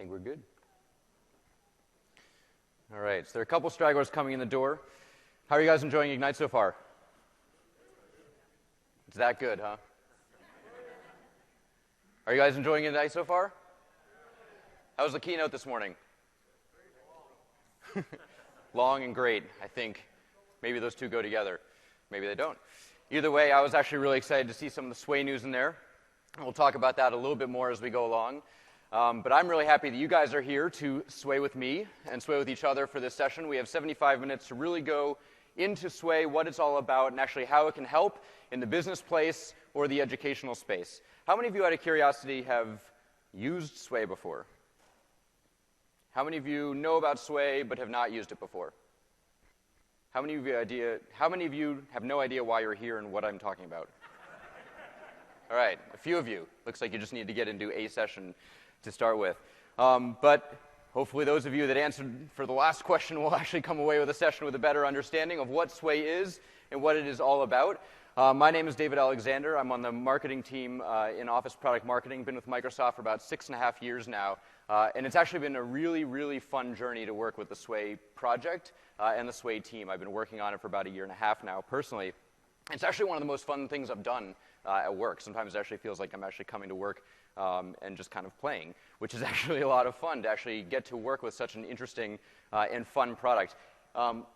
think we're good. All right, so there are a couple stragglers coming in the door. How are you guys enjoying Ignite so far? It's that good, huh? Are you guys enjoying Ignite so far? How was the keynote this morning? Long and great. I think maybe those two go together. Maybe they don't. Either way, I was actually really excited to see some of the Sway news in there. We'll talk about that a little bit more as we go along. But I'm really happy that you guys are here to sway with me and sway with each other for this session. We have 75 minutes to really go into Sway, what it's all about, and actually how it can help in the business place or the educational space. How many of you, out of curiosity, have used Sway before? How many of you know about Sway but have not used it before? How many of you have no idea why you're here and what I'm talking about? All right, a few of you. Looks like you just need to get into a session to start with. But hopefully those of you that answered for the last question will actually come away with a session with a better understanding of what Sway is and what it is all about. My name is David Alexander. I'm on the marketing team in Office Product Marketing. Been with Microsoft for about 6.5 years now. And it's actually been a really, really fun journey to work with the Sway project and the Sway team. I've been working on it for about 1.5 years now personally. It's actually one of the most fun things I've done at work. Sometimes it actually feels like I'm actually coming to work and just kind of playing, which is actually a lot of fun to actually get to work with such an interesting and fun product.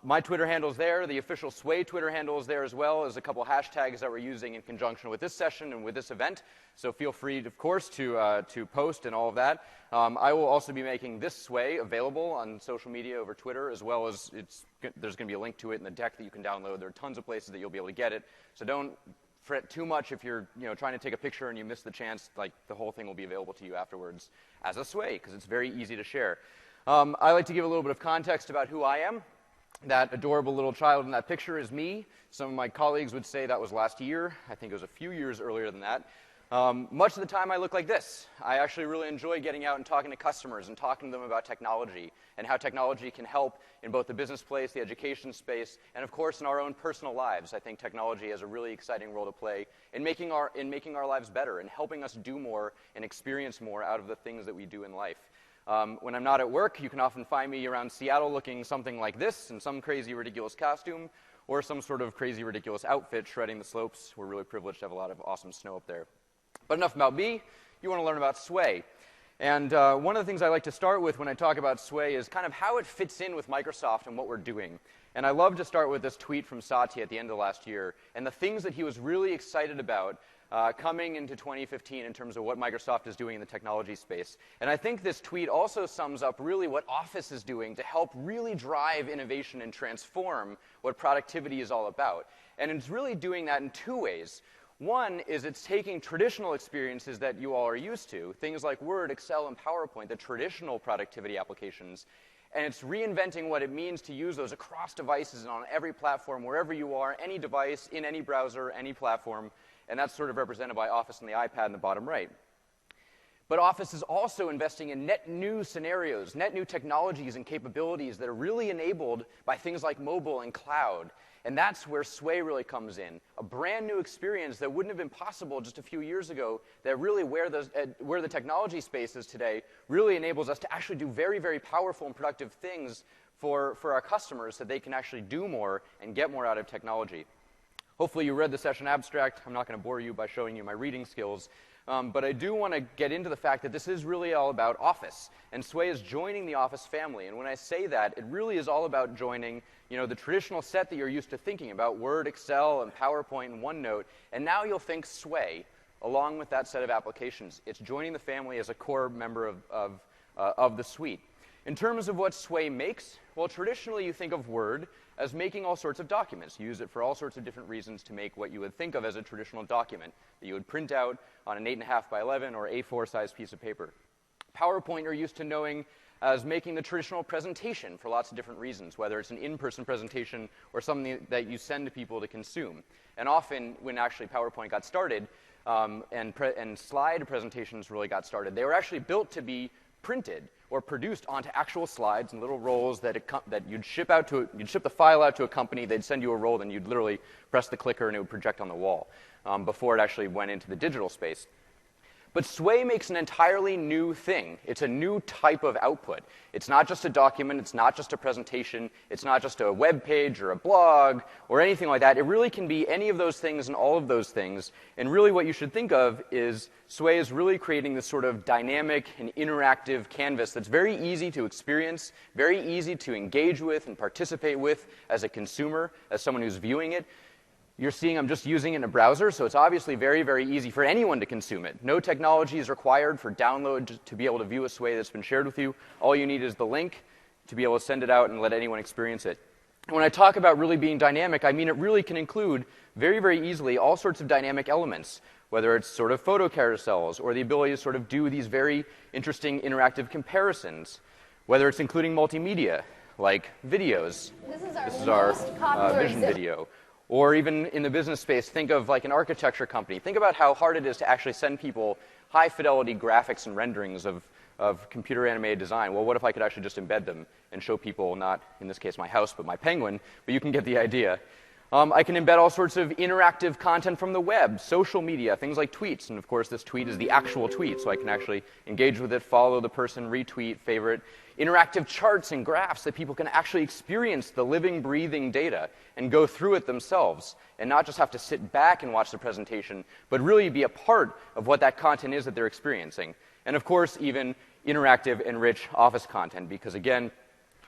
My Twitter handle is there. The official Sway Twitter handle is there as well as a couple hashtags that we're using in conjunction with this session and with this event. So feel free, of course, to post and all of that. I will also be making this Sway available on social media over Twitter, as well as there's going to be a link to it in the deck that you can download. There are tons of places that you'll be able to get it. So don't fret too much if you're trying to take a picture and you miss the chance. Like, the whole thing will be available to you afterwards as a Sway, because it's very easy to share. I like to give a little bit of context about who I am. That adorable little child in that picture is me. Some of my colleagues would say that was last year. I think it was a few years earlier than that. Much of the time I look like this. I actually really enjoy getting out and talking to customers and talking to them about technology and how technology can help in both the business place, the education space, and of course in our own personal lives. I think technology has a really exciting role to play in making our lives better and helping us do more and experience more out of the things that we do in life. When I'm not at work, you can often find me around Seattle looking something like this in some crazy, ridiculous costume or some sort of crazy, ridiculous outfit shredding the slopes. We're really privileged to have a lot of awesome snow up there. But enough about me. You want to learn about Sway. And one of the things I like to start with when I talk about Sway is kind of how it fits in with Microsoft and what we're doing. And I love to start with this tweet from Satya at the end of last year and the things that he was really excited about coming into 2015 in terms of what Microsoft is doing in the technology space. And I think this tweet also sums up really what Office is doing to help really drive innovation and transform what productivity is all about. And it's really doing that in two ways. One is it's taking traditional experiences that you all are used to, things like Word, Excel, and PowerPoint, the traditional productivity applications, and it's reinventing what it means to use those across devices and on every platform, wherever you are, any device, in any browser, any platform. And that's sort of represented by Office on the iPad in the bottom right. But Office is also investing in net new scenarios, net new technologies and capabilities that are really enabled by things like mobile and cloud. And that's where Sway really comes in, a brand new experience that wouldn't have been possible just a few years ago, that really where the technology space is today really enables us to actually do very, very powerful and productive things for our customers so they can actually do more and get more out of technology. Hopefully you read the session abstract. I'm not going to bore you by showing you my reading skills. But I do want to get into the fact that this is really all about Office. And Sway is joining the Office family. And when I say that, it really is all about joining the traditional set that you're used to thinking about, Word, Excel, and PowerPoint, and OneNote. And now you'll think Sway along with that set of applications. It's joining the family as a core member of the suite. In terms of what Sway makes, well, traditionally you think of Word as making all sorts of documents. You use it for all sorts of different reasons to make what you would think of as a traditional document that you would print out on an 8.5 by 11 or A4 size piece of paper. PowerPoint you're used to knowing as making the traditional presentation for lots of different reasons, whether it's an in-person presentation or something that you send to people to consume. And often when actually PowerPoint got started and slide presentations really got started, they were actually built to be printed or produced onto actual slides and little rolls that you'd ship the file out to a company, they'd send you a roll, then you'd literally press the clicker and it would project on the wall before it actually went into the digital space. But Sway makes an entirely new thing. It's a new type of output. It's not just a document, it's not just a presentation, it's not just a web page or a blog or anything like that. It really can be any of those things and all of those things. And really what you should think of is Sway is really creating this sort of dynamic and interactive canvas that's very easy to experience, very easy to engage with and participate with as a consumer, as someone who's viewing it. You're seeing I'm just using it in a browser, so it's obviously very, very easy for anyone to consume it. No technology is required for download to be able to view a Sway that's been shared with you. All you need is the link to be able to send it out and let anyone experience it. When I talk about really being dynamic, I mean it really can include very, very easily all sorts of dynamic elements, whether it's sort of photo carousels or the ability to sort of do these very interesting interactive comparisons, whether it's including multimedia, like videos. This is our vision video. Or even in the business space, think of like an architecture company. Think about how hard it is to actually send people high-fidelity graphics and renderings of computer-animated design. Well, what if I could actually just embed them and show people, not, in this case, my house, but my penguin, but you can get the idea. I can embed all sorts of interactive content from the web, social media, things like tweets. And of course, this tweet is the actual tweet, so I can actually engage with it, follow the person, retweet, favorite. Interactive charts and graphs that people can actually experience the living, breathing data and go through it themselves and not just have to sit back and watch the presentation, but really be a part of what that content is that they're experiencing. And of course, even interactive and rich Office content, because again,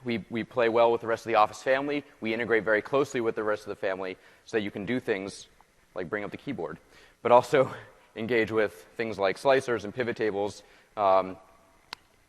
we play well with the rest of the Office family. We integrate very closely with the rest of the family so that you can do things like bring up the keyboard, but also engage with things like slicers and pivot tables,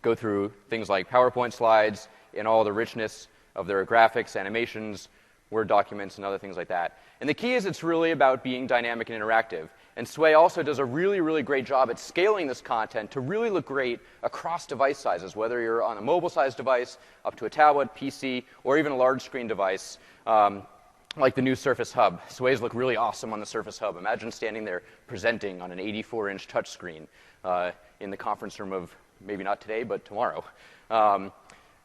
go through things like PowerPoint slides and all the richness of their graphics, animations, Word documents, and other things like that. And the key is it's really about being dynamic and interactive. And Sway also does a really, really great job at scaling this content to really look great across device sizes, whether you're on a mobile-sized device, up to a tablet, PC, or even a large-screen device, like the new Surface Hub. Sways look really awesome on the Surface Hub. Imagine standing there presenting on an 84-inch touchscreen in the conference room of maybe not today, but tomorrow.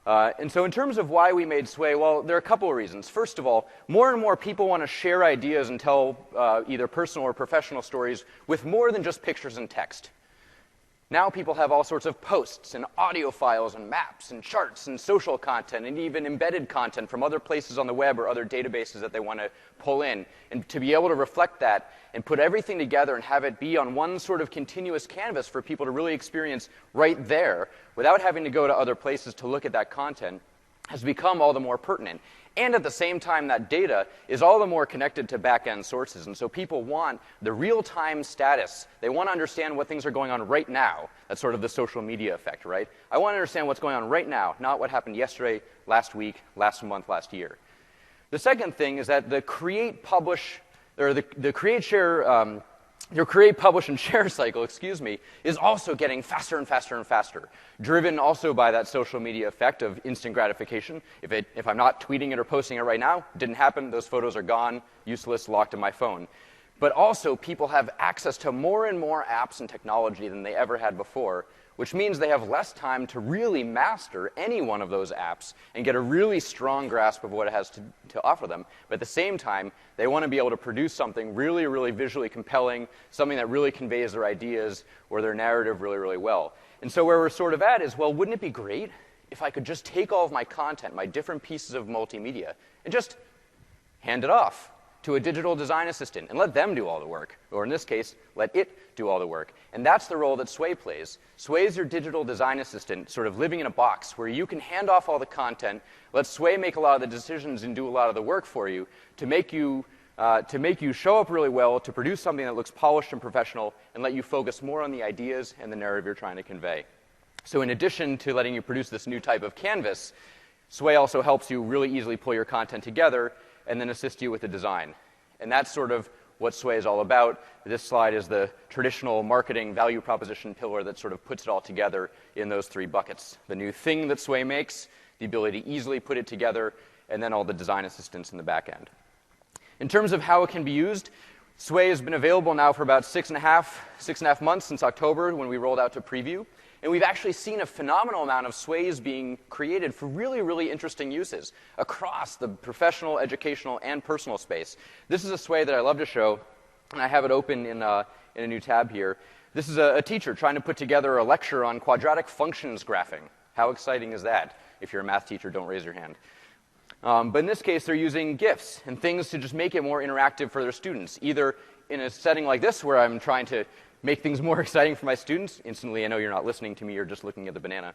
And so in terms of why we made Sway, well, there are a couple of reasons. First of all, more and more people want to share ideas and tell either personal or professional stories with more than just pictures and text. Now people have all sorts of posts and audio files and maps and charts and social content and even embedded content from other places on the web or other databases that they want to pull in. And to be able to reflect that and put everything together and have it be on one sort of continuous canvas for people to really experience right there without having to go to other places to look at that content has become all the more pertinent. And at the same time, that data is all the more connected to back-end sources. And so people want the real-time status. They want to understand what things are going on right now. That's sort of the social media effect, right? I want to understand what's going on right now, not what happened yesterday, last week, last month, last year. The second thing is that the create, publish, or the create, share, your create, publish, and share cycle, is also getting faster and faster and faster, driven also by that social media effect of instant gratification. If I'm not tweeting it or posting it right now, it didn't happen, those photos are gone, useless, locked in my phone. But also, people have access to more and more apps and technology than they ever had before, which means they have less time to really master any one of those apps and get a really strong grasp of what it has to offer them. But at the same time, they want to be able to produce something really, really visually compelling, something that really conveys their ideas or their narrative really, really well. And so where we're sort of at is, well, wouldn't it be great if I could just take all of my content, my different pieces of multimedia, and just hand it off to a digital design assistant and let them do all the work, or in this case, let it do all the work. And that's the role that Sway plays. Sway is your digital design assistant, sort of living in a box where you can hand off all the content, let Sway make a lot of the decisions and do a lot of the work for you to make you show up really well, to produce something that looks polished and professional, and let you focus more on the ideas and the narrative you're trying to convey. So in addition to letting you produce this new type of canvas, Sway also helps you really easily pull your content together and then assist you with the design. And that's sort of what Sway is all about. This slide is the traditional marketing value proposition pillar that sort of puts it all together in those three buckets. The new thing that Sway makes, the ability to easily put it together, and then all the design assistance in the back end. In terms of how it can be used, Sway has been available now for about six and a half months since October when we rolled out to preview. And we've actually seen a phenomenal amount of Sways being created for really, really interesting uses across the professional, educational, and personal space. This is a Sway that I love to show, and I have it open in a new tab here. This is a teacher trying to put together a lecture on quadratic functions graphing. How exciting is that? If you're a math teacher, don't raise your hand. But in this case, they're using GIFs and things to just make it more interactive for their students, either in a setting like this where I'm trying to make things more exciting for my students. Instantly, I know you're not listening to me, you're just looking at the banana.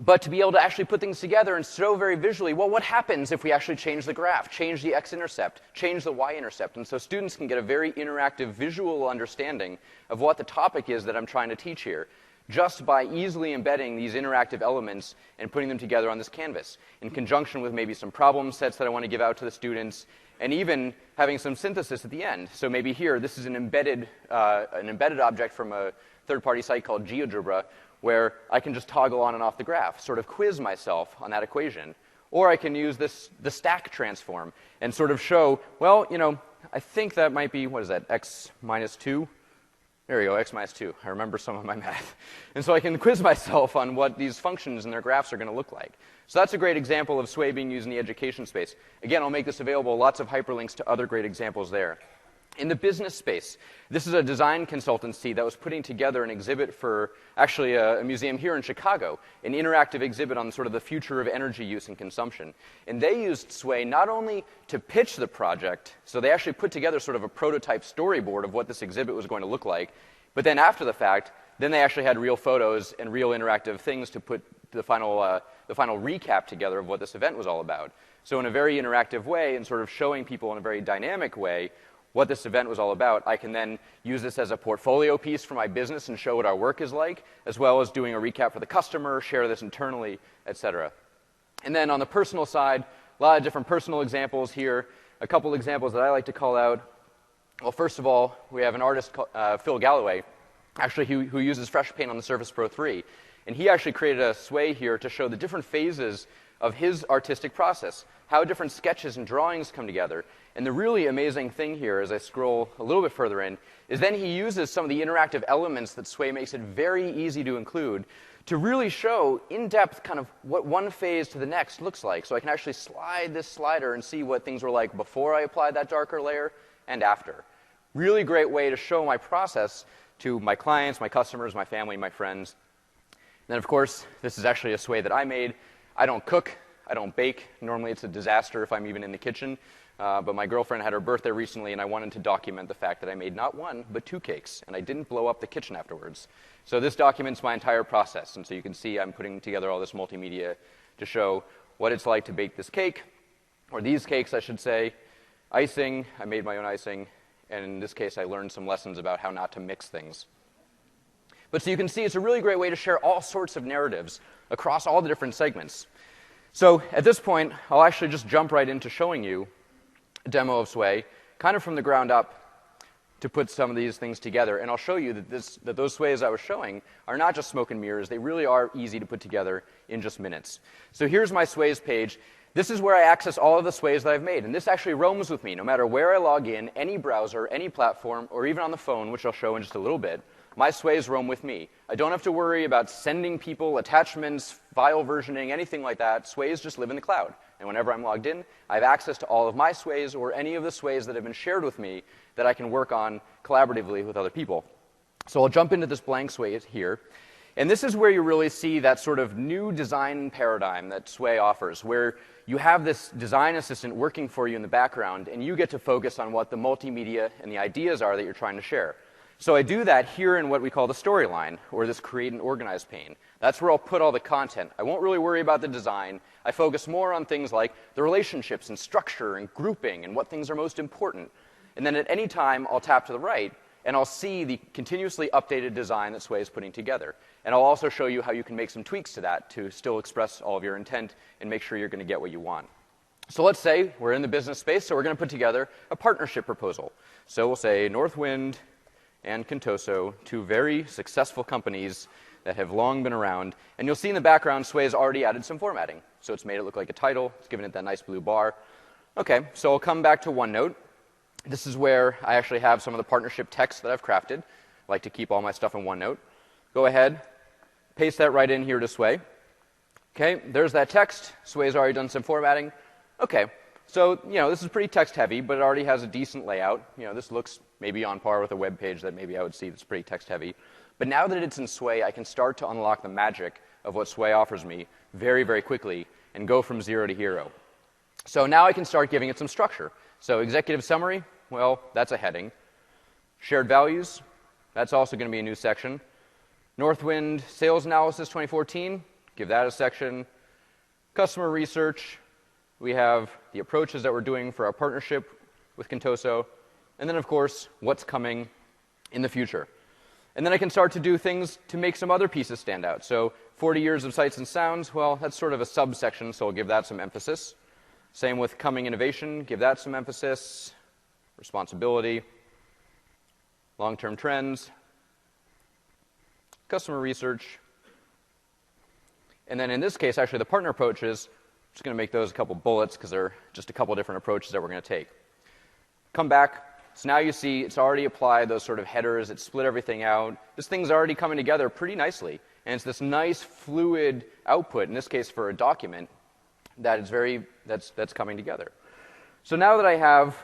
But to be able to actually put things together and show very visually, well, what happens if we actually change the graph, change the x-intercept, change the y-intercept? And so students can get a very interactive visual understanding of what the topic is that I'm trying to teach here, just by easily embedding these interactive elements and putting them together on this canvas, in conjunction with maybe some problem sets that I want to give out to the students, and even having some synthesis at the end. So maybe here, this is an embedded object from a third-party site called GeoGebra, where I can just toggle on and off the graph, sort of quiz myself on that equation. Or I can use the stack transform and sort of show, well, you know, I think that might be, what is that, x minus 2? There we go, x minus 2. I remember some of my math. And so I can quiz myself on what these functions and their graphs are going to look like. So that's a great example of Sway being used in the education space. Again, I'll make this available, lots of hyperlinks to other great examples there. In the business space, this is a design consultancy that was putting together an exhibit for actually a museum here in Chicago, an interactive exhibit on sort of the future of energy use and consumption. And they used Sway not only to pitch the project, so they actually put together sort of a prototype storyboard of what this exhibit was going to look like, but then after the fact, then they actually had real photos and real interactive things to put the final recap together of what this event was all about. So in a very interactive way and sort of showing people in a very dynamic way what this event was all about, I can then use this as a portfolio piece for my business and show what our work is like, as well as doing a recap for the customer, share this internally, etc. And then on the personal side, a lot of different personal examples here. A couple examples that I like to call out. Well, first of all, we have an artist, Phil Galloway, actually who uses Fresh Paint on the Surface Pro 3. And he actually created a Sway here to show the different phases of his artistic process, how different sketches and drawings come together. And the really amazing thing here, as I scroll a little bit further in, is then he uses some of the interactive elements that Sway makes it very easy to include to really show in depth kind of what one phase to the next looks like. So I can actually slide this slider and see what things were like before I applied that darker layer and after. Really great way to show my process to my clients, my customers, my family, my friends. And then, of course, this is actually a Sway that I made. I don't cook. I don't bake. Normally, it's a disaster if I'm even in the kitchen. But my girlfriend had her birthday recently, and I wanted to document the fact that I made not one, but 2 cakes, and I didn't blow up the kitchen afterwards. So this documents my entire process, and so you can see I'm putting together all this multimedia to show what it's like to bake this cake, or these cakes, I should say. Icing, I made my own icing, and in this case, I learned some lessons about how not to mix things. But so you can see it's a really great way to share all sorts of narratives across all the different segments. So at this point, I'll actually just jump right into showing you a demo of Sway, kind of from the ground up, to put some of these things together. And I'll show you that those Sways I was showing are not just smoke and mirrors. They really are easy to put together in just minutes. So here's my Sways page. This is where I access all of the Sways that I've made. And this actually roams with me no matter where I log in, any browser, any platform, or even on the phone, which I'll show in just a little bit. My Sways roam with me. I don't have to worry about sending people attachments, file versioning, anything like that. Sways just live in the cloud. And whenever I'm logged in, I have access to all of my Sways or any of the Sways that have been shared with me that I can work on collaboratively with other people. So I'll jump into this blank Sway here. And this is where you really see that sort of new design paradigm that Sway offers, where you have this design assistant working for you in the background, and you get to focus on what the multimedia and the ideas are that you're trying to share. So I do that here in what we call the storyline, or this create and organize pane. That's where I'll put all the content. I won't really worry about the design. I focus more on things like the relationships and structure and grouping and what things are most important. And then at any time, I'll tap to the right, and I'll see the continuously updated design that Sway is putting together. And I'll also show you how you can make some tweaks to that to still express all of your intent and make sure you're going to get what you want. So let's say we're in the business space, so we're going to put together a partnership proposal. So we'll say Northwind and Contoso, 2 very successful companies that have long been around. And you'll see in the background, Sway has already added some formatting. So it's made it look like a title. It's given it that nice blue bar. OK, so I'll come back to OneNote. This is where I actually have some of the partnership text that I've crafted. I like to keep all my stuff in OneNote. Go ahead, paste that right in here to Sway. OK, there's that text. Sway's already done some formatting. OK, So, this is pretty text heavy, but it already has a decent layout. This looks maybe on par with a web page that maybe I would see that's pretty text heavy. But now that it's in Sway, I can start to unlock the magic of what Sway offers me very, very quickly and go from 0 to hero. So now I can start giving it some structure. So executive summary, well, that's a heading. Shared values, that's also going to be a new section. Northwind sales analysis 2014, give that a section. Customer research, we have the approaches that we're doing for our partnership with Contoso. And then, of course, what's coming in the future. And then I can start to do things to make some other pieces stand out. So 40 years of sights and sounds, well, that's sort of a subsection, so I'll give that some emphasis. Same with coming innovation, give that some emphasis. Responsibility, long-term trends, customer research. And then in this case, actually, the partner approaches, I'm just going to make those a couple bullets because they're just a couple different approaches that we're going to take. Come back. So now you see it's already applied those sort of headers. It split everything out. This thing's already coming together pretty nicely. And it's this nice fluid output, in this case for a document, that is that's coming together. So now that I have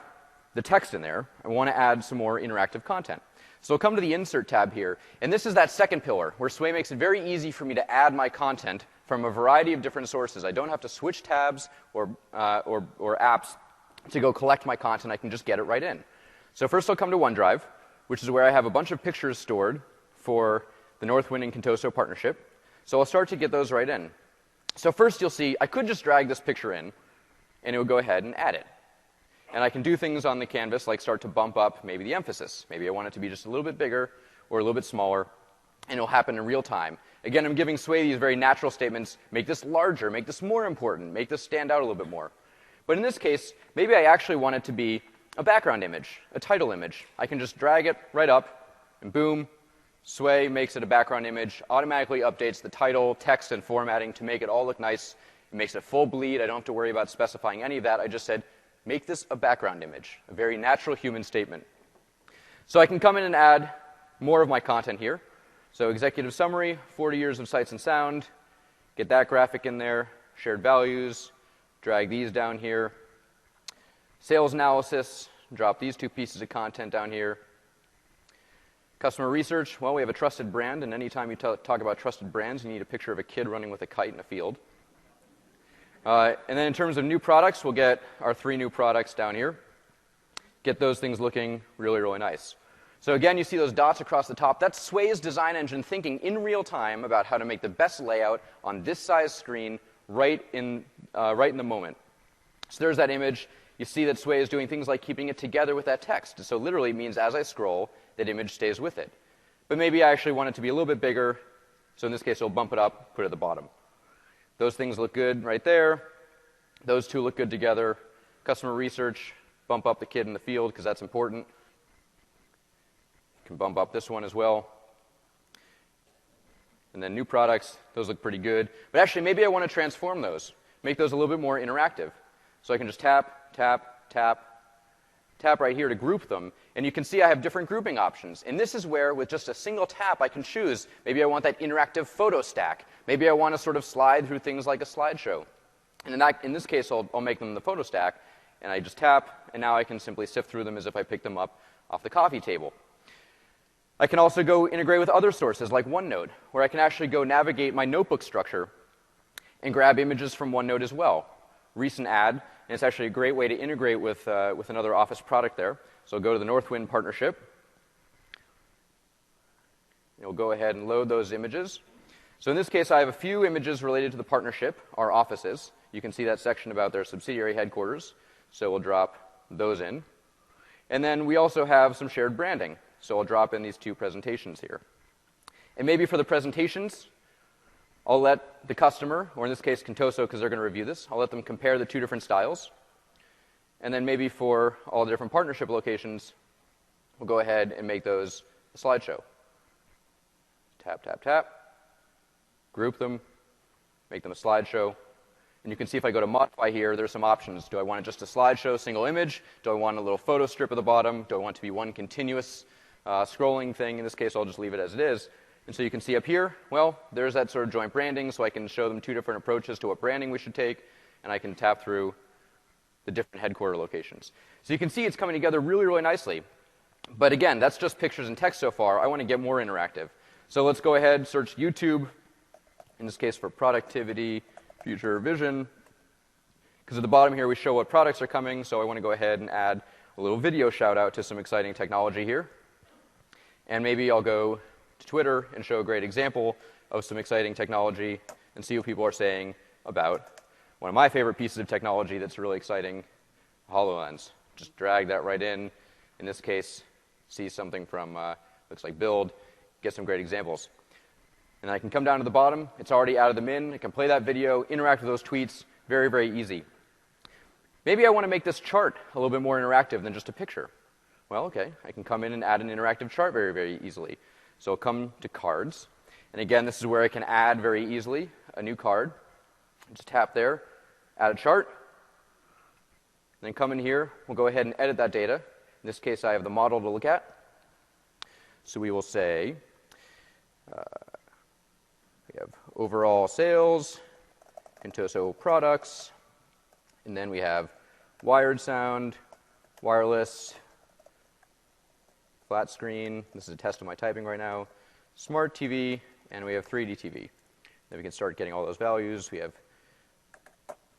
the text in there, I want to add some more interactive content. So I'll come to the Insert tab here. And this is that second pillar, where Sway makes it very easy for me to add my content from a variety of different sources. I don't have to switch tabs or apps to go collect my content. I can just get it right in. So first I'll come to OneDrive, which is where I have a bunch of pictures stored for the Northwind and Contoso partnership. So I'll start to get those right in. So first you'll see I could just drag this picture in, and it would go ahead and add it. And I can do things on the canvas like start to bump up maybe the emphasis. Maybe I want it to be just a little bit bigger or a little bit smaller, and it'll happen in real time. Again, I'm giving Sway these very natural statements. Make this larger, make this more important, make this stand out a little bit more. But in this case, maybe I actually want it to be a background image, a title image. I can just drag it right up, and boom, Sway makes it a background image, automatically updates the title, text, and formatting to make it all look nice. It makes it full bleed. I don't have to worry about specifying any of that. I just said, make this a background image, a very natural human statement. So I can come in and add more of my content here. So executive summary, 40 years of sights and sound, get that graphic in there, shared values, drag these down here. Sales analysis, drop these two pieces of content down here. Customer research, well, we have a trusted brand, and anytime you talk about trusted brands, you need a picture of a kid running with a kite in a field. And then in terms of new products, we'll get our 3 new products down here. Get those things looking really, really nice. So again, you see those dots across the top. That's Sway's design engine thinking in real time about how to make the best layout on this size screen right in the moment. So there's that image. You see that Sway is doing things like keeping it together with that text. So literally it means as I scroll, that image stays with it. But maybe I actually want it to be a little bit bigger. So in this case, I'll bump it up, put it at the bottom. Those things look good right there. Those two look good together. Customer research, bump up the kid in the field because that's important. You can bump up this one as well. And then new products, those look pretty good. But actually, maybe I want to transform those, make those a little bit more interactive. So I can just tap, tap, tap, tap right here to group them. And you can see I have different grouping options. And this is where, with just a single tap, I can choose. Maybe I want that interactive photo stack. Maybe I want to sort of slide through things like a slideshow. And in this case, I'll make them the photo stack. And I just tap, and now I can simply sift through them as if I picked them up off the coffee table. I can also go integrate with other sources like OneNote, where I can actually go navigate my notebook structure and grab images from OneNote as well. Recent add, and it's actually a great way to integrate with another Office product there. So I'll go to the Northwind partnership. You'll go ahead and load those images. So in this case, I have a few images related to the partnership, our offices. You can see that section about their subsidiary headquarters. So we'll drop those in. And then we also have some shared branding. So I'll drop in these 2 presentations here. And maybe for the presentations, I'll let the customer, or in this case Contoso because they're going to review this, I'll let them compare the 2 different styles. And then maybe for all the different partnership locations, we'll go ahead and make those a slideshow. Tap, tap, tap. Group them. Make them a slideshow. And you can see if I go to modify here, there's some options. Do I want it just a slideshow, single image? Do I want a little photo strip at the bottom? Do I want it to be one continuous scrolling thing? In this case, I'll just leave it as it is. And so you can see up here, well, there's that sort of joint branding, so I can show them 2 different approaches to what branding we should take, and I can tap through the different headquarter locations. So you can see it's coming together really, really nicely. But again, that's just pictures and text so far. I want to get more interactive. So let's go ahead, search YouTube, in this case for productivity, future vision. Because at the bottom here we show what products are coming, so I want to go ahead and add a little video shout out to some exciting technology here. And maybe I'll go to Twitter and show a great example of some exciting technology and see what people are saying about one of my favorite pieces of technology that's really exciting, HoloLens. Just drag that right in this case, see something from, looks like build, get some great examples. And I can come down to the bottom, it's already added them in, I can play that video, interact with those tweets, very, very easy. Maybe I want to make this chart a little bit more interactive than just a picture. Well, okay, I can come in and add an interactive chart very, very easily. So I'll come to cards, and again, this is where I can add very easily a new card. Just tap there, add a chart, and then come in here, we'll go ahead and edit that data. In this case, I have the model to look at. So we will say, we have overall sales, Contoso products, and then we have wired sound, wireless, flat screen. This is a test of my typing right now. Smart TV, and we have 3D TV. Then we can start getting all those values. We have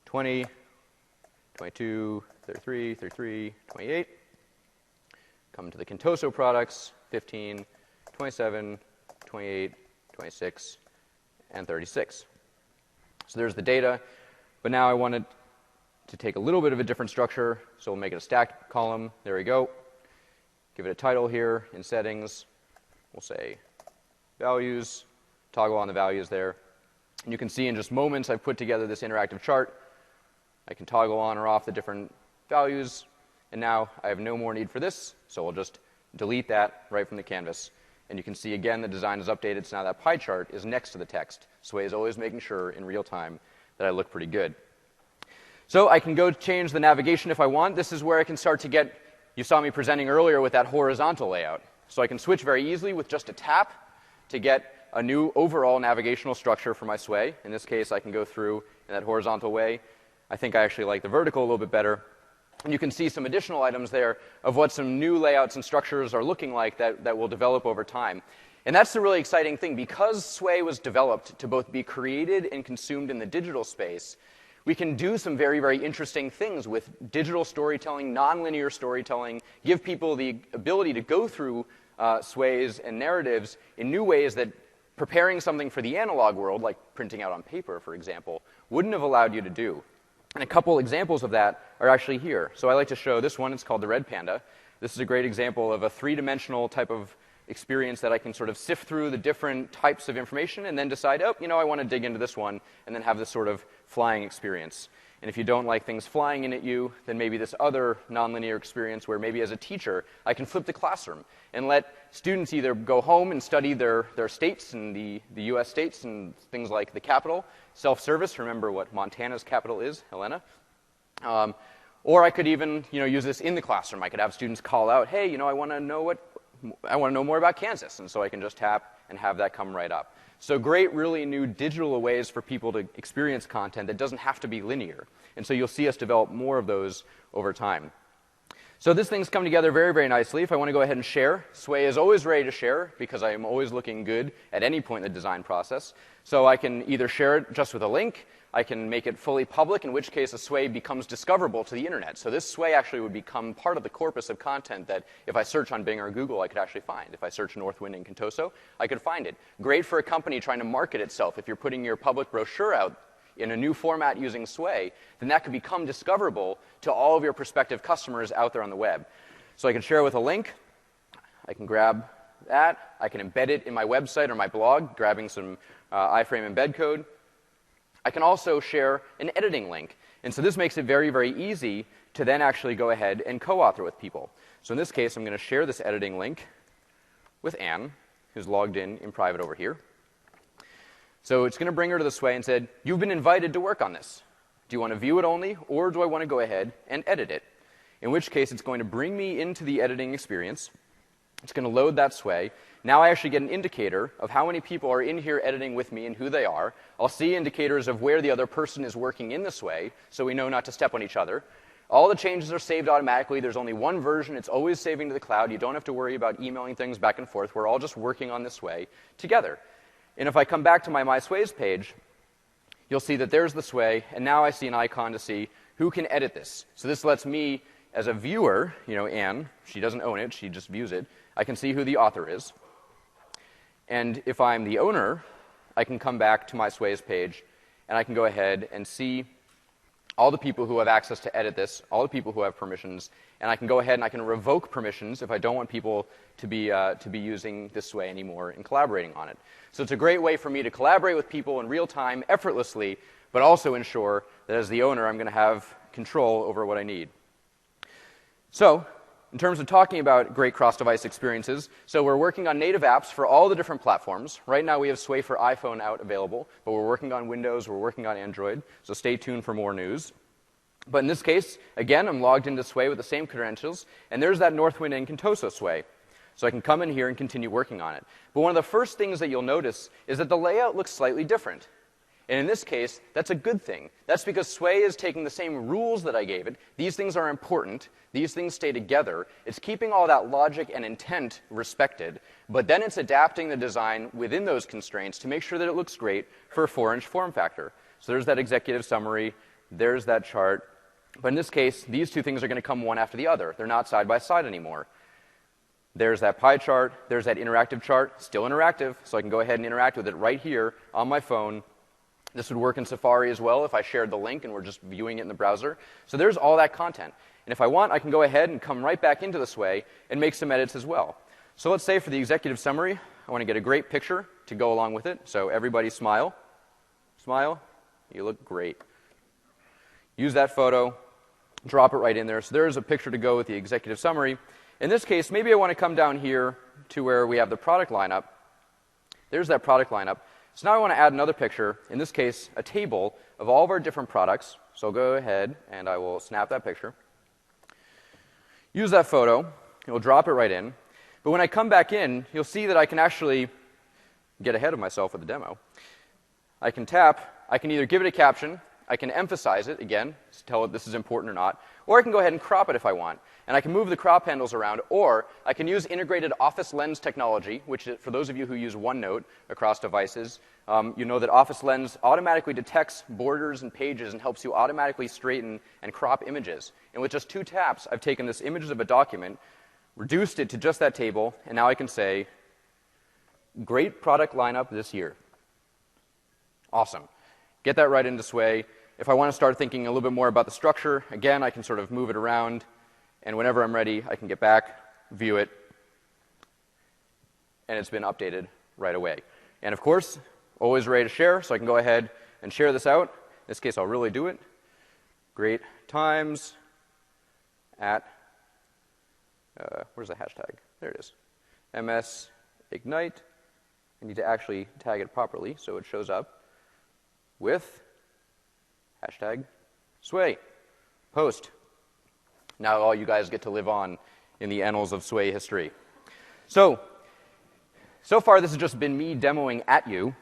20, 22, 33, 33, 28. Come to the Contoso products, 15, 27, 28, 26, and 36. So there's the data, but now I want it to take a little bit of a different structure, so we'll make it a stacked column. There we go. Give it a title here in settings. We'll say values, toggle on the values there. And you can see in just moments I've put together this interactive chart. I can toggle on or off the different values, and now I have no more need for this, so I'll just delete that right from the canvas. And you can see again the design is updated, so now that pie chart is next to the text. Sway is always making sure in real time that I look pretty good. So I can go change the navigation if I want. This is where I can start to get, you saw me presenting earlier with that horizontal layout. So I can switch very easily with just a tap to get a new overall navigational structure for my Sway. In this case, I can go through in that horizontal way. I think I actually like the vertical a little bit better. And you can see some additional items there of what some new layouts and structures are looking like that will develop over time. And that's the really exciting thing. Because Sway was developed to both be created and consumed in the digital space, we can do some very, very interesting things with digital storytelling, nonlinear storytelling, give people the ability to go through sways and narratives in new ways that preparing something for the analog world, like printing out on paper, for example, wouldn't have allowed you to do. And a couple examples of that are actually here. So I like to show this one. It's called the Red Panda. This is a great example of a three-dimensional type of experience that I can sort of sift through the different types of information and then decide, oh, you know, I want to dig into this one, and then have this sort of flying experience. And if you don't like things flying in at you, then maybe this other nonlinear experience where maybe as a teacher, I can flip the classroom and let students either go home and study their states and the US states and things like the capital, self-service, remember what Montana's capital is, Helena. Or I could even, use this in the classroom. I could have students call out, hey, I want to know more about Kansas. And so I can just tap and have that come right up. So great, really new digital ways for people to experience content that doesn't have to be linear. And so you'll see us develop more of those over time. So this thing's come together very, very nicely. If I want to go ahead and share, Sway is always ready to share because I am always looking good at any point in the design process. So I can either share it just with a link, I can make it fully public, in which case a Sway becomes discoverable to the internet. So this Sway actually would become part of the corpus of content that if I search on Bing or Google, I could actually find. If I search Northwind and Contoso, I could find it. Great for a company trying to market itself. If you're putting your public brochure out in a new format using Sway, then that could become discoverable to all of your prospective customers out there on the web. So I can share with a link. I can grab that. I can embed it in my website or my blog, grabbing some iframe embed code. I can also share an editing link. And so this makes it very, very easy to then actually go ahead and co-author with people. So in this case, I'm going to share this editing link with Anne, who's logged in private over here. So it's going to bring her to the Sway and said, you've been invited to work on this. Do you want to view it only, or do I want to go ahead and edit it? In which case, it's going to bring me into the editing experience. It's going to load that Sway. Now I actually get an indicator of how many people are in here editing with me and who they are. I'll see indicators of where the other person is working in the Sway, so we know not to step on each other. All the changes are saved automatically. There's only one version. It's always saving to the cloud. You don't have to worry about emailing things back and forth. We're all just working on this Sway together. And if I come back to my Sways page, you'll see that there's the Sway, and now I see an icon to see who can edit this. So this lets me, as a viewer, Anne, she doesn't own it, she just views it, I can see who the author is. And if I'm the owner, I can come back to my Sways page, and I can go ahead and see all the people who have access to edit this, all the people who have permissions, and I can go ahead and I can revoke permissions if I don't want people to be using this Sway anymore and collaborating on it. So it's a great way for me to collaborate with people in real time, effortlessly, but also ensure that as the owner, I'm going to have control over what I need. So, in terms of talking about great cross-device experiences, so we're working on native apps for all the different platforms. Right now we have Sway for iPhone out available, but we're working on Windows, we're working on Android, so stay tuned for more news. But in this case, again, I'm logged into Sway with the same credentials, and there's that Northwind and Contoso Sway. So I can come in here and continue working on it. But one of the first things that you'll notice is that the layout looks slightly different. And in this case, that's a good thing. That's because Sway is taking the same rules that I gave it. These things are important. These things stay together. It's keeping all that logic and intent respected, but then it's adapting the design within those constraints to make sure that it looks great for a 4-inch form factor. So there's that executive summary. There's that chart. But in this case, these two things are going to come one after the other. They're not side by side anymore. There's that pie chart. There's that interactive chart. Still interactive, so I can go ahead and interact with it right here on my phone. This would work in Safari as well if I shared the link and we're just viewing it in the browser. So there's all that content. And if I want, I can go ahead and come right back into the Sway and make some edits as well. So let's say for the executive summary, I want to get a great picture to go along with it. So everybody smile. Smile. You look great. Use that photo. Drop it right in there. So there's a picture to go with the executive summary. In this case, maybe I want to come down here to where we have the product lineup. There's that product lineup. So now I want to add another picture, in this case, a table of all of our different products. So I'll go ahead and I will snap that picture. Use that photo. It will drop it right in. But when I come back in, you'll see that I can actually get ahead of myself with the demo. I can tap. I can either give it a caption. I can emphasize it, again, to tell it this is important or not. Or I can go ahead and crop it if I want. And I can move the crop handles around. Or I can use integrated Office Lens technology, which for those of you who use OneNote across devices, you know that Office Lens automatically detects borders and pages and helps you automatically straighten and crop images. And with just 2 taps, I've taken this image of a document, reduced it to just that table, and now I can say, great product lineup this year. Awesome. Get that right into Sway. If I want to start thinking a little bit more about the structure, again, I can sort of move it around, and whenever I'm ready, I can get back, view it, and it's been updated right away. And of course, always ready to share, so I can go ahead and share this out. In this case, I'll really do it. Great times at, where's the hashtag? There it is. MS Ignite. I need to actually tag it properly so it shows up with hashtag Sway. Post. Now all you guys get to live on in the annals of Sway history. So far this has just been me demoing at you,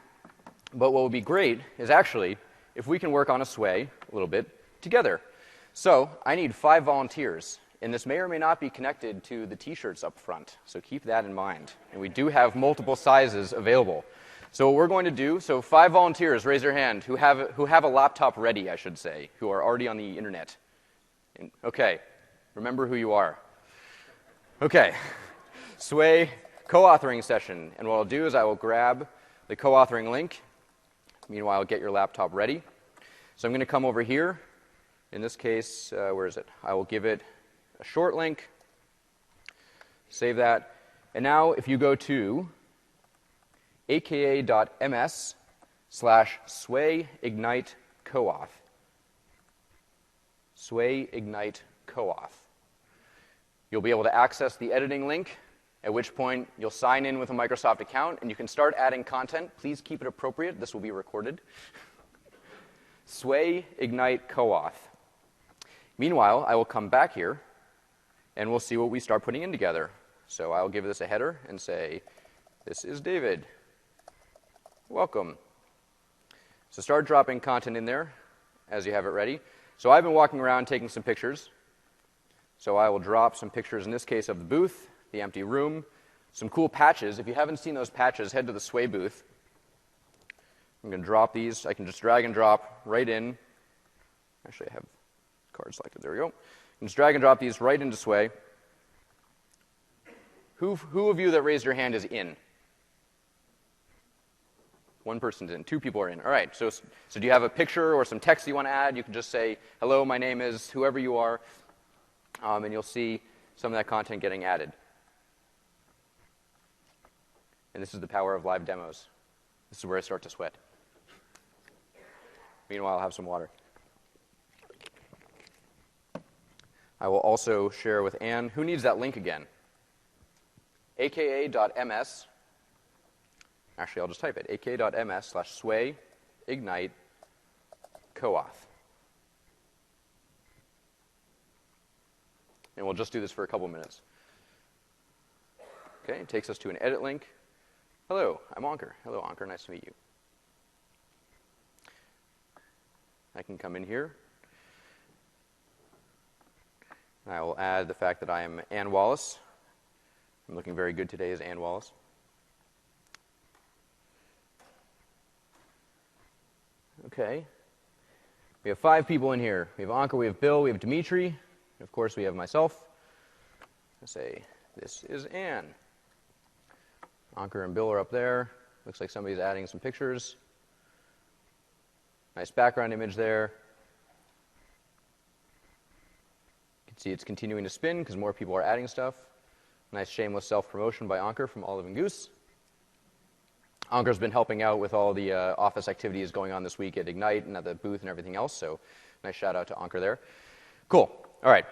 but what would be great is actually if we can work on a Sway a little bit together. So I need 5 volunteers, and this may or may not be connected to the t-shirts up front, so keep that in mind. And we do have multiple sizes available. So what we're going to do, so 5 volunteers, raise your hand, who have a laptop ready, I should say, who are already on the internet. Okay, remember who you are. Okay, Sway co-authoring session. And what I'll do is I will grab the co-authoring link. Meanwhile, get your laptop ready. So I'm going to come over here. In this case, where is it? I will give it a short link. Save that. And now if you go to aka.ms/SwayIgniteCoAuth. SwayIgniteCoAuth. You'll be able to access the editing link, at which point you'll sign in with a Microsoft account, and you can start adding content. Please keep it appropriate. This will be recorded. SwayIgniteCoAuth. Meanwhile, I will come back here, and we'll see what we start putting in together. So I'll give this a header and say, this is David. Welcome. So start dropping content in there as you have it ready. So I've been walking around taking some pictures. So I will drop some pictures, in this case, of the booth, the empty room, some cool patches. If you haven't seen those patches, head to the Sway booth. I'm going to drop these. I can just drag and drop right in. Actually, I have cards selected. There we go. I can just drag and drop these right into Sway. Who of you that raised your hand is in? One person's in. 2 people are in. All right. So do you have a picture or some text you want to add? You can just say, hello, my name is whoever you are, and you'll see some of that content getting added. And this is the power of live demos. This is where I start to sweat. Meanwhile, I'll have some water. I will also share with Anne. Who needs that link again? aka.ms. Actually, I'll just type it. aka.ms/sway ignite co-auth. And we'll just do this for a couple minutes. Okay, it takes us to an edit link. Hello, I'm Ankur. Hello, Ankur. Nice to meet you. I can come in here. I will add the fact that I am Ann Wallace. I'm looking very good today as Ann Wallace. Okay. We have 5 people in here. We have Ankur, we have Bill, we have Dimitri, and of course we have myself. I say, this is Ann. Ankur and Bill are up there. Looks like somebody's adding some pictures. Nice background image there. You can see it's continuing to spin because more people are adding stuff. Nice shameless self-promotion by Ankur from Olive and Goose. Ankur's been helping out with all the office activities going on this week at Ignite and at the booth and everything else, so nice shout out to Ankur there. Cool. All right.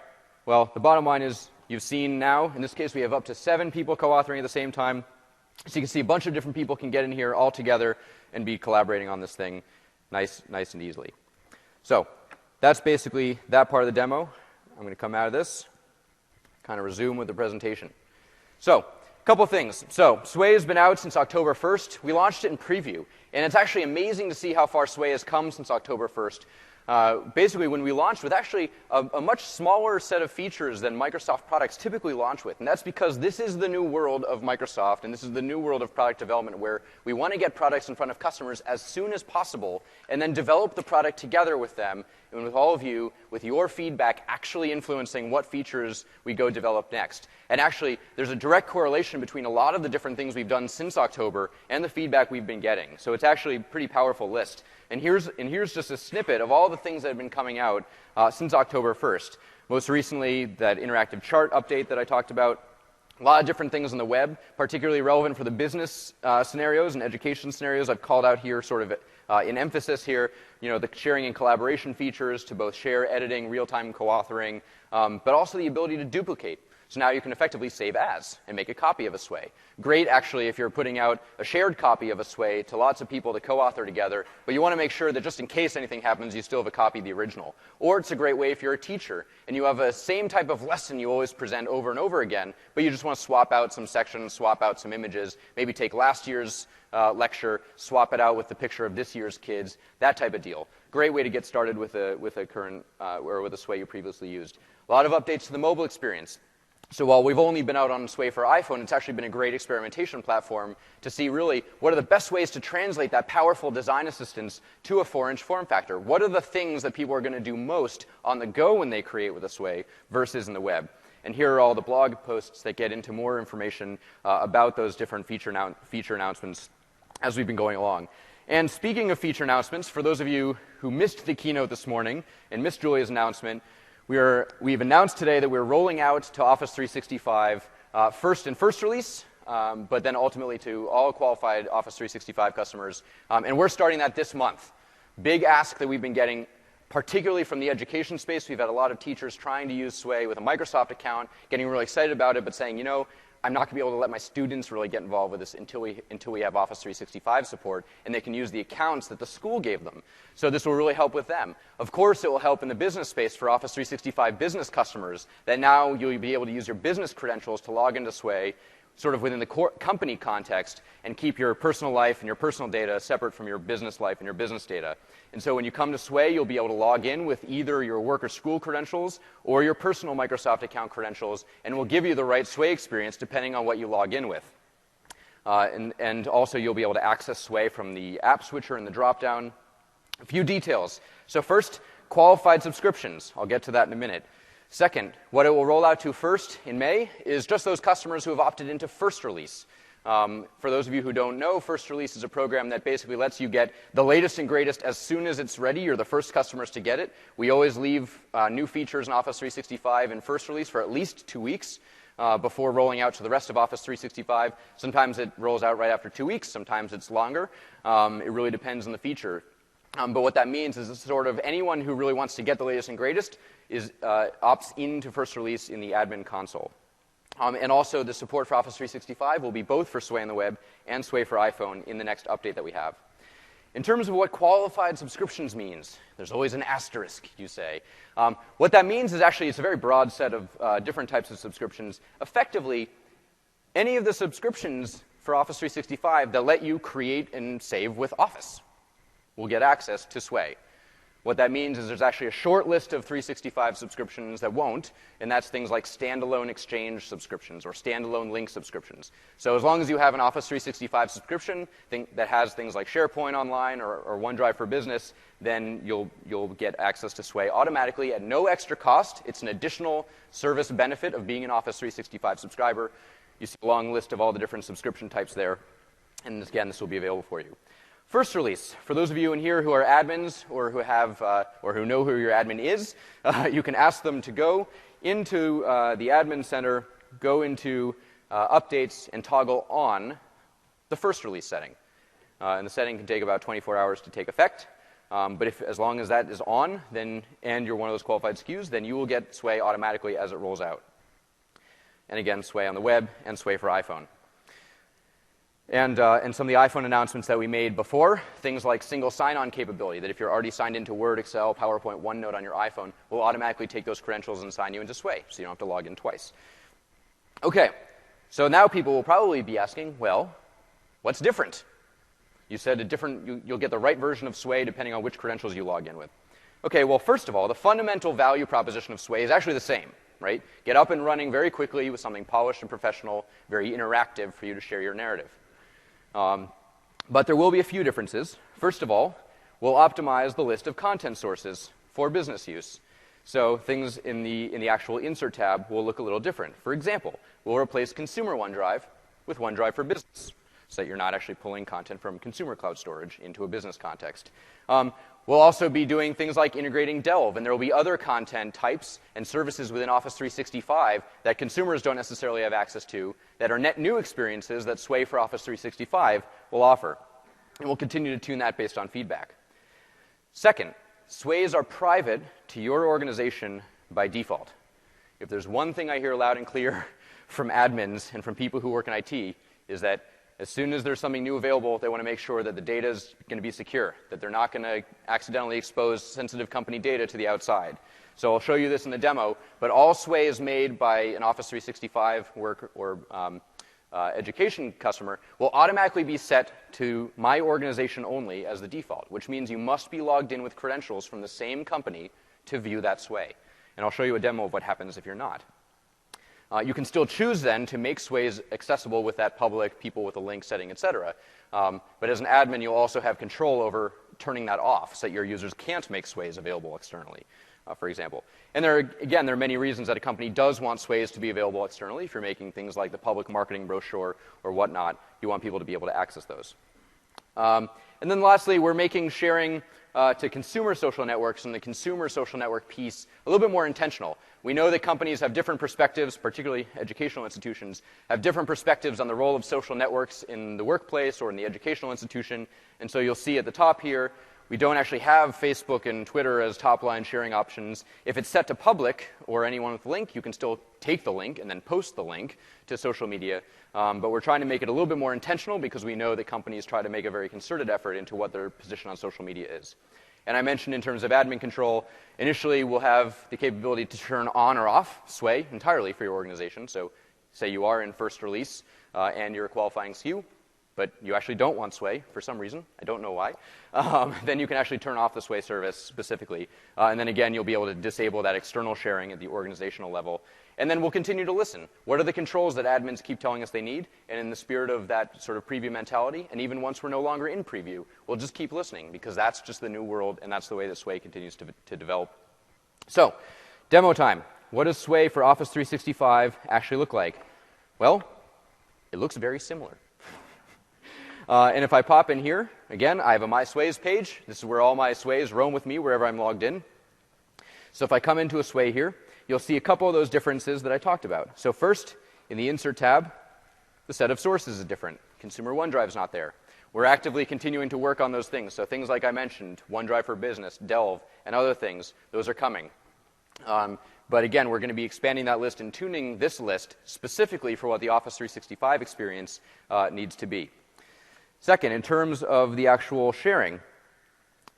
Well, the bottom line is you've seen now, in this case we have up to 7 people co-authoring at the same time. So you can see a bunch of different people can get in here all together and be collaborating on this thing nice and easily. So that's basically that part of the demo. I'm going to come out of this, kind of resume with the presentation. So, a couple of things. So, Sway has been out since October 1st. We launched it in preview, and it's actually amazing to see how far Sway has come since October 1st. Basically, when we launched with actually a much smaller set of features than Microsoft products typically launch with. And that's because this is the new world of Microsoft, and this is the new world of product development where we want to get products in front of customers as soon as possible and then develop the product together with them and with all of you, with your feedback actually influencing what features we go develop next. And actually, there's a direct correlation between a lot of the different things we've done since October and the feedback we've been getting. So it's actually a pretty powerful list. And here's just a snippet of all the things that have been coming out since October 1st. Most recently, that interactive chart update that I talked about. A lot of different things on the web, particularly relevant for the business scenarios and education scenarios I've called out here sort of in emphasis here. You know, the sharing and collaboration features to both share, editing, real-time co-authoring, but also the ability to duplicate. So now you can effectively save as and make a copy of a Sway. Great, actually, if you're putting out a shared copy of a Sway to lots of people to co-author together, but you want to make sure that just in case anything happens, you still have a copy of the original. Or it's a great way if you're a teacher and you have a same type of lesson you always present over and over again, but you just want to swap out some sections, swap out some images, maybe take last year's lecture, swap it out with the picture of this year's kids, that type of deal. Great way to get started with a current or with a Sway you previously used. A lot of updates to the mobile experience. So while we've only been out on Sway for iPhone, it's actually been a great experimentation platform to see really what are the best ways to translate that powerful design assistance to a 4-inch form factor. What are the things that people are going to do most on the go when they create with a Sway versus in the web? And here are all the blog posts that get into more information about those different feature announcements as we've been going along. And speaking of feature announcements, for those of you who missed the keynote this morning and missed Julia's announcement, we've announced today that we're rolling out to Office 365 first release, but then ultimately to all qualified Office 365 customers. And we're starting that this month. Big ask that we've been getting, particularly from the education space. We've had a lot of teachers trying to use Sway with a Microsoft account, getting really excited about it, but saying, you know, I'm not going to be able to let my students really get involved with this until we have Office 365 support, and they can use the accounts that the school gave them. So this will really help with them. Of course, it will help in the business space for Office 365 business customers, that now you'll be able to use your business credentials to log into Sway, sort of within the company context and keep your personal life and your personal data separate from your business life and your business data. And so when you come to Sway, you'll be able to log in with either your work or school credentials or your personal Microsoft account credentials, and we'll give you the right Sway experience depending on what you log in with. And also you'll be able to access Sway from the app switcher in the drop-down. A few details. So first, qualified subscriptions. I'll get to that in a minute. Second, what it will roll out to first in May is just those customers who have opted into First Release. For those of you who don't know, First Release is a program that basically lets you get the latest and greatest as soon as it's ready. You're the first customers to get it. We always leave new features in Office 365 in First Release for at least 2 weeks before rolling out to the rest of Office 365. Sometimes it rolls out right after 2 weeks. Sometimes it's longer. It really depends on the feature. But what that means is sort of anyone who really wants to get the latest and greatest opts into First Release in the admin console. And also the support for Office 365 will be both for Sway on the web and Sway for iPhone in the next update that we have. In terms of what qualified subscriptions means, there's always an asterisk, you say. What that means is actually it's a very broad set of different types of subscriptions. Effectively, any of the subscriptions for Office 365 that let you create and save with Office will get access to Sway. What that means is there's actually a short list of 365 subscriptions that won't, and that's things like standalone Exchange subscriptions or standalone Link subscriptions. So as long as you have an Office 365 subscription that has things like SharePoint Online or OneDrive for Business, then you'll get access to Sway automatically at no extra cost. It's an additional service benefit of being an Office 365 subscriber. You see a long list of all the different subscription types there, and again, this will be available for you. First Release, for those of you in here who are admins or who have or who know who your admin is, you can ask them to go into the admin center, go into updates, and toggle on the First Release setting. And the setting can take about 24 hours to take effect. But as long as that is on, then and you're one of those qualified SKUs, then you will get Sway automatically as it rolls out. And again, Sway on the web and Sway for iPhone. And some of the iPhone announcements that we made before, things like single sign-on capability, that if you're already signed into Word, Excel, PowerPoint, OneNote on your iPhone, will automatically take those credentials and sign you into Sway, so you don't have to log in twice. Okay, so now people will probably be asking, well, what's different? You said you'll get the right version of Sway depending on which credentials you log in with. Okay, well, first of all, the fundamental value proposition of Sway is actually the same, right? Get up and running very quickly with something polished and professional, very interactive for you to share your narrative. But there will be a few differences. First of all, we'll optimize the list of content sources for business use. So things in the actual Insert tab will look a little different. For example, we'll replace Consumer OneDrive with OneDrive for Business, so that you're not actually pulling content from consumer cloud storage into a business context. We'll also be doing things like integrating Delve, and there will be other content types and services within Office 365 that consumers don't necessarily have access to that are net new experiences that Sway for Office 365 will offer. And we'll continue to tune that based on feedback. Second, Sways are private to your organization by default. If there's one thing I hear loud and clear from admins and from people who work in IT, is that as soon as there's something new available, they want to make sure that the data is going to be secure, that they're not going to accidentally expose sensitive company data to the outside. So I'll show you this in the demo, but all Sway is made by an Office 365 work or education customer will automatically be set to my organization only as the default, which means you must be logged in with credentials from the same company to view that Sway. And I'll show you a demo of what happens if you're not. You can still choose then to make Sways accessible with that public, people with a link setting, etc. But as an admin, you'll also have control over turning that off so that your users can't make Sways available externally, for example. And there are many reasons that a company does want Sways to be available externally. If you're making things like the public marketing brochure or whatnot, you want people to be able to access those. And then lastly, we're making sharing to consumer social networks and the consumer social network piece a little bit more intentional. We know that companies have different perspectives, particularly educational institutions, have different perspectives on the role of social networks in the workplace or in the educational institution. And so you'll see at the top here, we don't actually have Facebook and Twitter as top-line sharing options. If it's set to public or anyone with a link, you can still take the link and then post the link to social media. But we're trying to make it a little bit more intentional because we know that companies try to make a very concerted effort into what their position on social media is. And I mentioned in terms of admin control, initially we'll have the capability to turn on or off Sway entirely for your organization. So say you are in First Release, and you're a qualifying SKU, but you actually don't want Sway for some reason, I don't know why, then you can actually turn off the Sway service specifically. And then again, you'll be able to disable that external sharing at the organizational level. And then we'll continue to listen. What are the controls that admins keep telling us they need? And in the spirit of that sort of preview mentality, and even once we're no longer in preview, we'll just keep listening, because that's just the new world, and that's the way that Sway continues to develop. So, demo time. What does Sway for Office 365 actually look like? Well, it looks very similar. And if I pop in here, again, I have a My Sways page. This is where all my Sways roam with me wherever I'm logged in. So if I come into a Sway here, you'll see a couple of those differences that I talked about. So first, in the Insert tab, the set of sources is different. Consumer OneDrive's not there. We're actively continuing to work on those things. So things like I mentioned, OneDrive for Business, Delve, and other things, those are coming. But again, we're going to be expanding that list and tuning this list specifically for what the Office 365 experience needs to be. Second, in terms of the actual sharing,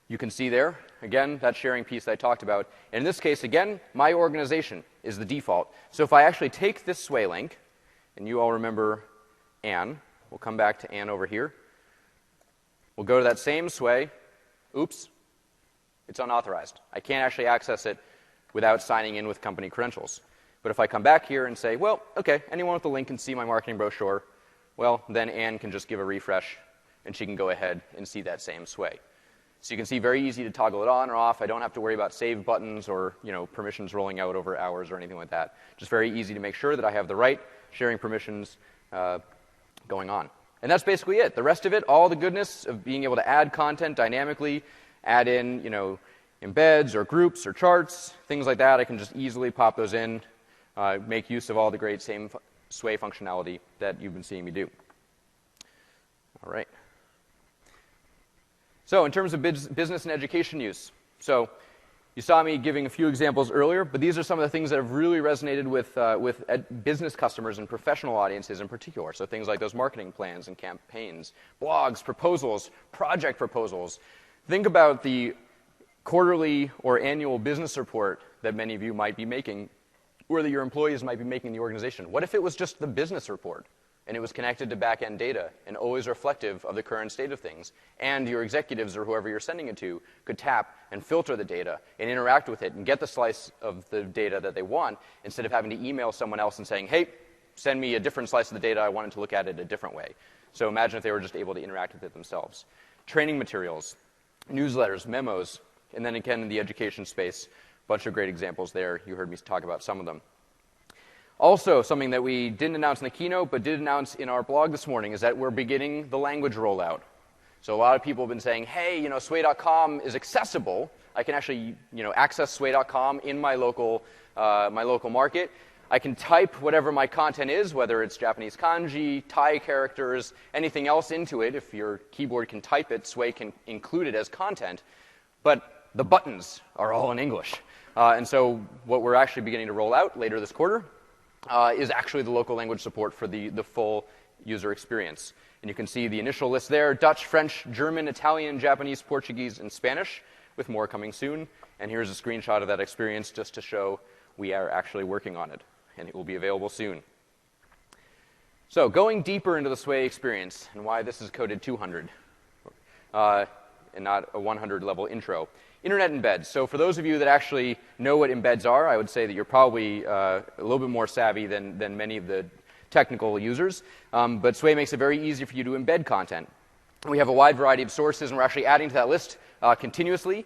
you can see there, again, that sharing piece that I talked about. And in this case, again, my organization is the default. So if I actually take this Sway link, and you all remember Anne, we'll come back to Anne over here. We'll go to that same Sway. Oops, it's unauthorized. I can't actually access it without signing in with company credentials. But if I come back here and say, well, okay, anyone with the link can see my marketing brochure, well, then Anne can just give a refresh, and she can go ahead and see that same Sway. So you can see very easy to toggle it on or off. I don't have to worry about save buttons or permissions rolling out over hours or anything like that. Just very easy to make sure that I have the right sharing permissions going on. And that's basically it. The rest of it, all the goodness of being able to add content dynamically, add in embeds or groups or charts, things like that, I can just easily pop those in, make use of all the great same Sway functionality that you've been seeing me do. All right. So in terms of business and education use, so you saw me giving a few examples earlier, but these are some of the things that have really resonated with business customers and professional audiences in particular. So things like those marketing plans and campaigns, blogs, proposals, project proposals. Think about the quarterly or annual business report that many of you might be making, or that your employees might be making in the organization. What if it was just the business report, and it was connected to back-end data and always reflective of the current state of things, and your executives or whoever you're sending it to could tap and filter the data and interact with it and get the slice of the data that they want, instead of having to email someone else and saying, hey, send me a different slice of the data, I wanted to look at it a different way. So imagine if they were just able to interact with it themselves. Training materials, newsletters, memos, and then again in the education space, a bunch of great examples there. You heard me talk about some of them. Also, something that we didn't announce in the keynote, but did announce in our blog this morning, is that we're beginning the language rollout. So a lot of people have been saying, hey, Sway.com is accessible. I can actually, access Sway.com in my local market. I can type whatever my content is, whether it's Japanese kanji, Thai characters, anything else into it. If your keyboard can type it, Sway can include it as content. But the buttons are all in English. And so what we're actually beginning to roll out later this quarter is actually the local language support for the full user experience. And you can see the initial list there: Dutch, French, German, Italian, Japanese, Portuguese, and Spanish, with more coming soon. And here's a screenshot of that experience just to show we are actually working on it, and it will be available soon. So going deeper into the Sway experience and why this is coded 200 and not a 100 level intro. Internet embeds. So for those of you that actually know what embeds are, I would say that you're probably a little bit more savvy than many of the technical users. But Sway makes it very easy for you to embed content. We have a wide variety of sources, and we're actually adding to that list continuously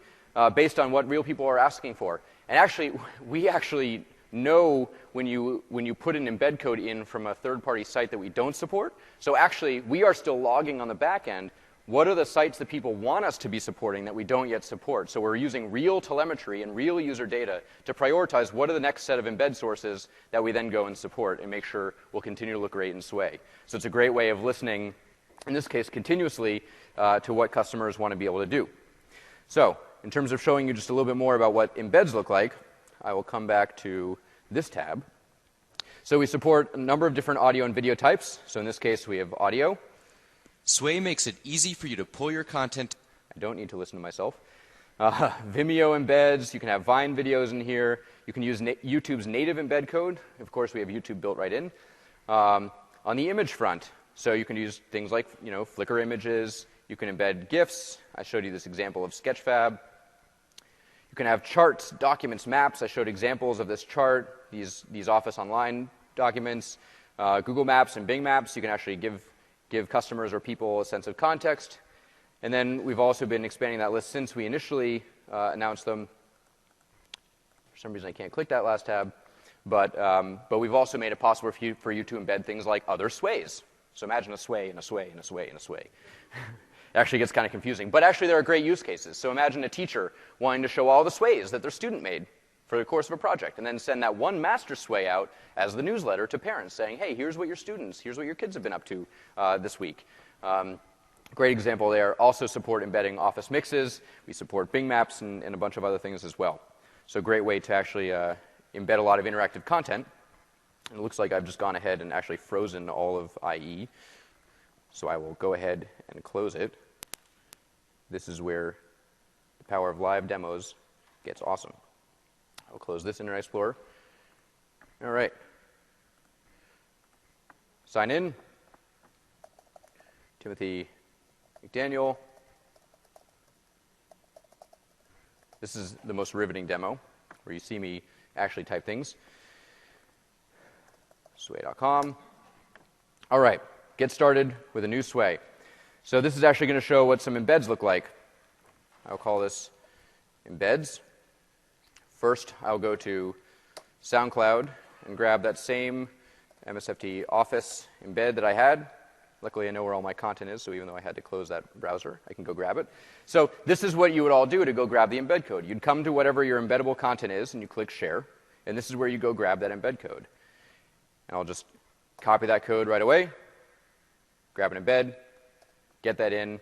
based on what real people are asking for. And actually, we actually know when you put an embed code in from a third-party site that we don't support. So actually, we are still logging on the back end what are the sites that people want us to be supporting that we don't yet support. So we're using real telemetry and real user data to prioritize what are the next set of embed sources that we then go and support and make sure will continue to look great in Sway. So it's a great way of listening, in this case continuously, to what customers want to be able to do. So in terms of showing you just a little bit more about what embeds look like, I will come back to this tab. So we support a number of different audio and video types. So in this case, we have audio. Sway makes it easy for you to pull your content. I don't need to listen to myself. Vimeo embeds. You can have Vine videos in here. You can use YouTube's native embed code. Of course, we have YouTube built right in. On the image front, so you can use things like Flickr images. You can embed GIFs. I showed you this example of Sketchfab. You can have charts, documents, maps. I showed examples of this chart, these Office Online documents, Google Maps and Bing Maps. You can actually give customers or people a sense of context. And then we've also been expanding that list since we initially announced them. For some reason, I can't click that last tab. But we've also made it possible for you to embed things like other sways. So imagine a sway and a sway and a sway and a sway. It actually gets kind of confusing. But actually, there are great use cases. So imagine a teacher wanting to show all the sways that their student made for the course of a project, and then send that one master sway out as the newsletter to parents saying, hey, here's what your kids have been up to this week. Great example there. Also support embedding Office mixes. We support Bing Maps and a bunch of other things as well. So great way to actually embed a lot of interactive content. And it looks like I've just gone ahead and actually frozen all of IE. So I will go ahead and close it. This is where the power of live demos gets awesome. I'll close this Internet Explorer. All right. Sign in. Timothy McDaniel. This is the most riveting demo, where you see me actually type things. Sway.com. All right. Get started with a new sway. So this is actually going to show what some embeds look like. I'll call this embeds. First, I'll go to SoundCloud and grab that same MSFT Office embed that I had. Luckily, I know where all my content is, so even though I had to close that browser, I can go grab it. So this is what you would all do to go grab the embed code. You'd come to whatever your embeddable content is, and you click Share. And this is where you go grab that embed code. And I'll just copy that code right away. Grab an embed, get that in,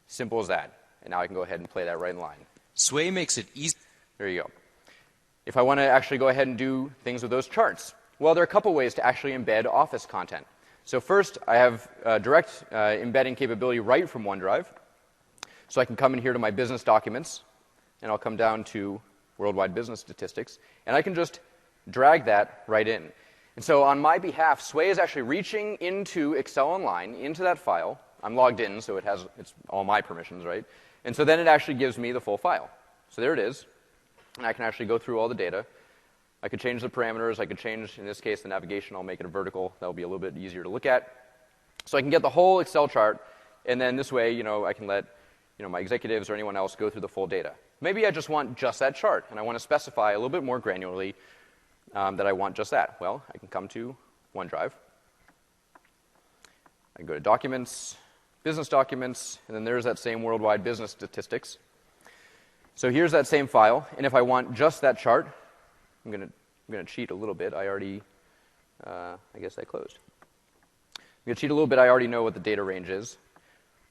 simple as that. And now I can go ahead and play that right in line. Sway makes it easy. There you go. If I want to actually go ahead and do things with those charts, well, there are a couple ways to actually embed Office content. So first, I have direct embedding capability right from OneDrive. So I can come in here to my business documents, and I'll come down to worldwide business statistics, and I can just drag that right in. And so on my behalf, Sway is actually reaching into Excel Online, into that file. I'm logged in, so it's all my permissions, right? And so then it actually gives me the full file. So there it is. And I can actually go through all the data. I could change the parameters. I could change, in this case, the navigation. I'll make it a vertical. That'll be a little bit easier to look at. So I can get the whole Excel chart, and then this way, I can let my executives or anyone else go through the full data. Maybe I just want just that chart, and I want to specify a little bit more granularly that I want just that. Well, I can come to OneDrive. I can go to Documents, Business Documents, and then there's that same worldwide business statistics. So here's that same file, and if I want just that chart, I'm going to cheat a little bit. I guess I closed. I'm going to cheat a little bit. I already know what the data range is.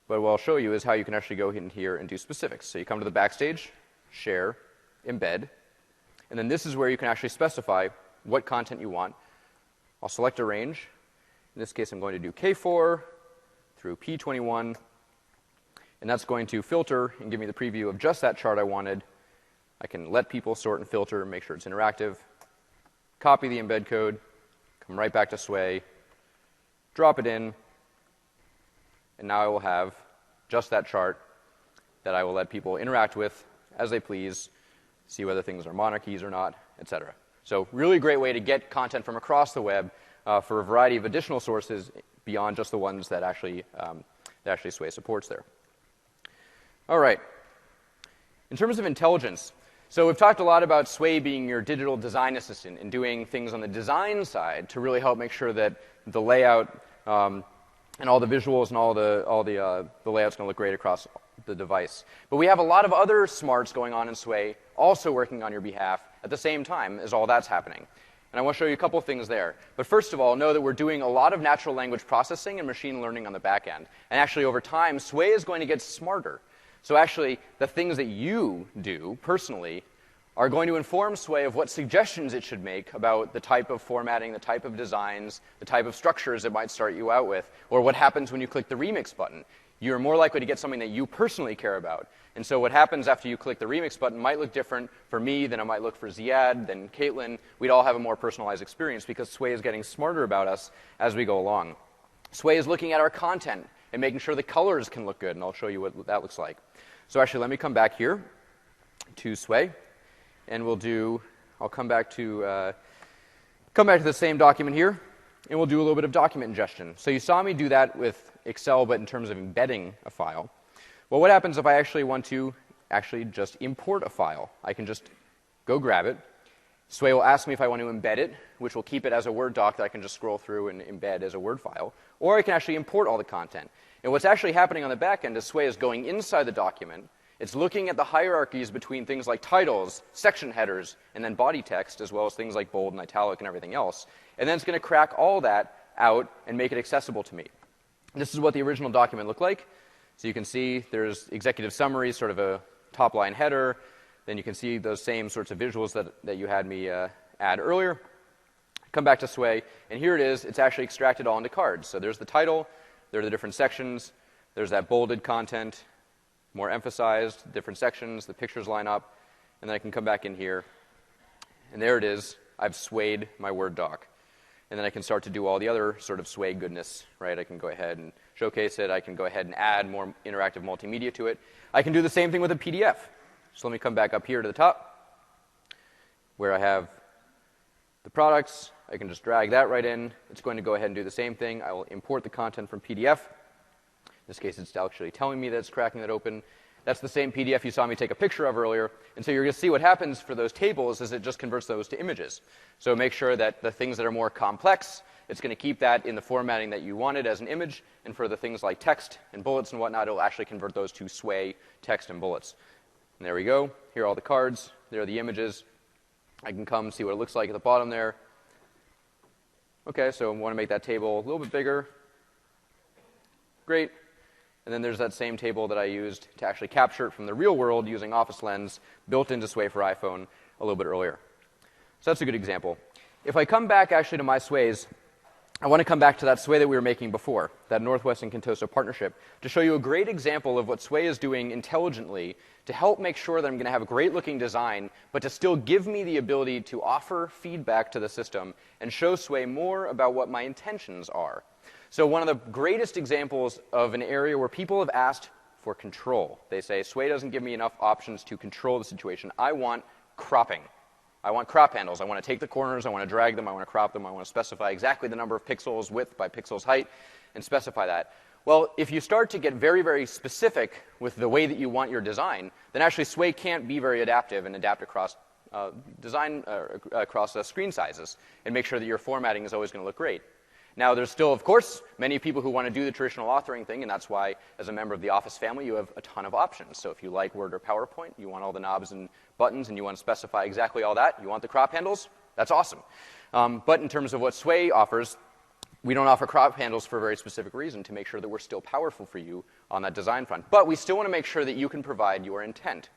But what I'll show you is how you can actually go in here and do specifics. So you come to the Backstage, Share, Embed, and then this is where you can actually specify what content you want. I'll select a range. In this case, I'm going to do K4 through P21, and that's going to filter and give me the preview of just that chart I wanted. I can let people sort and filter and make sure it's interactive. Copy the embed code, come right back to Sway, drop it in, and now I will have just that chart that I will let people interact with as they please, see whether things are monarchies or not, etc. So really great way to get content from across the web for a variety of additional sources beyond just the ones that actually Sway supports there. All right. In terms of intelligence, so we've talked a lot about Sway being your digital design assistant and doing things on the design side to really help make sure that the layout and all the visuals and all the layout's going to look great across the device. But we have a lot of other smarts going on in Sway also working on your behalf at the same time as all that's happening. And I want to show you a couple of things there. But first of all, know that we're doing a lot of natural language processing and machine learning on the back end. And actually, over time, Sway is going to get smarter. So actually, the things that you do personally are going to inform Sway of what suggestions it should make about the type of formatting, the type of designs, the type of structures it might start you out with, or what happens when you click the remix button. You're more likely to get something that you personally care about And so what happens after you click the remix button might look different for me than it might look for Ziad, than Caitlin. We'd all have a more personalized experience because Sway is getting smarter about us as we go along. Sway is looking at our content and making sure the colors can look good, and I'll show you what that looks like. So actually, let me come back here to Sway, and I'll come back to the same document here, and we'll do a little bit of document ingestion. So you saw me do that with Excel, but in terms of embedding a file. Well, what happens if I actually want to just import a file? I can just go grab it. Sway will ask me if I want to embed it, which will keep it as a Word doc that I can just scroll through and embed as a Word file. Or I can actually import all the content. And what's actually happening on the back end is Sway is going inside the document. It's looking at the hierarchies between things like titles, section headers, and then body text, as well as things like bold and italic and everything else. And then it's going to crack all that out and make it accessible to me. This is what the original document looked like. So you can see there's executive summary, sort of a top-line header. Then you can see those same sorts of visuals that you had me add earlier. Come back to Sway, and here it is. It's actually extracted all into cards. So there's the title. There are the different sections. There's that bolded content, more emphasized, different sections. The pictures line up. And then I can come back in here. And there it is. I've swayed my Word doc. And then I can start to do all the other sort of Sway goodness, right? I can go ahead and showcase it. I can go ahead and add more interactive multimedia to it. I can do the same thing with a PDF. So let me come back up here to the top where I have the products. I can just drag that right in. It's going to go ahead and do the same thing. I will import the content from PDF. In this case, it's actually telling me that it's cracking that open. That's the same PDF you saw me take a picture of earlier. And so you're going to see what happens for those tables is it just converts those to images. So make sure that the things that are more complex, it's going to keep that in the formatting that you wanted as an image. And for the things like text and bullets and whatnot, it'll actually convert those to Sway text and bullets. And there we go. Here are all the cards. There are the images. I can come see what it looks like at the bottom there. OK, so I want to make that table a little bit bigger. Great. And then there's that same table that I used to actually capture it from the real world using Office Lens built into Sway for iPhone a little bit earlier. So that's a good example. If I come back actually to my Sways, I want to come back to that Sway that we were making before, that Northwest and Contoso partnership, to show you a great example of what Sway is doing intelligently to help make sure that I'm going to have a great-looking design, but to still give me the ability to offer feedback to the system and show Sway more about what my intentions are. So one of the greatest examples of an area where people have asked for control. They say, Sway doesn't give me enough options to control the situation. I want cropping. I want crop handles. I want to take the corners. I want to drag them. I want to crop them. I want to specify exactly the number of pixels width by pixels height and specify that. Well, if you start to get very, very specific with the way that you want your design, then actually Sway can't be very adaptive and adapt across screen sizes and make sure that your formatting is always going to look great. Now, there's still, of course, many people who want to do the traditional authoring thing, and that's why, as a member of the Office family, you have a ton of options. So if you like Word or PowerPoint, you want all the knobs and buttons, and you want to specify exactly all that, you want the crop handles, that's awesome. But in terms of what Sway offers, we don't offer crop handles for a very specific reason, to make sure that we're still powerful for you on that design front. But we still want to make sure that you can provide your intent.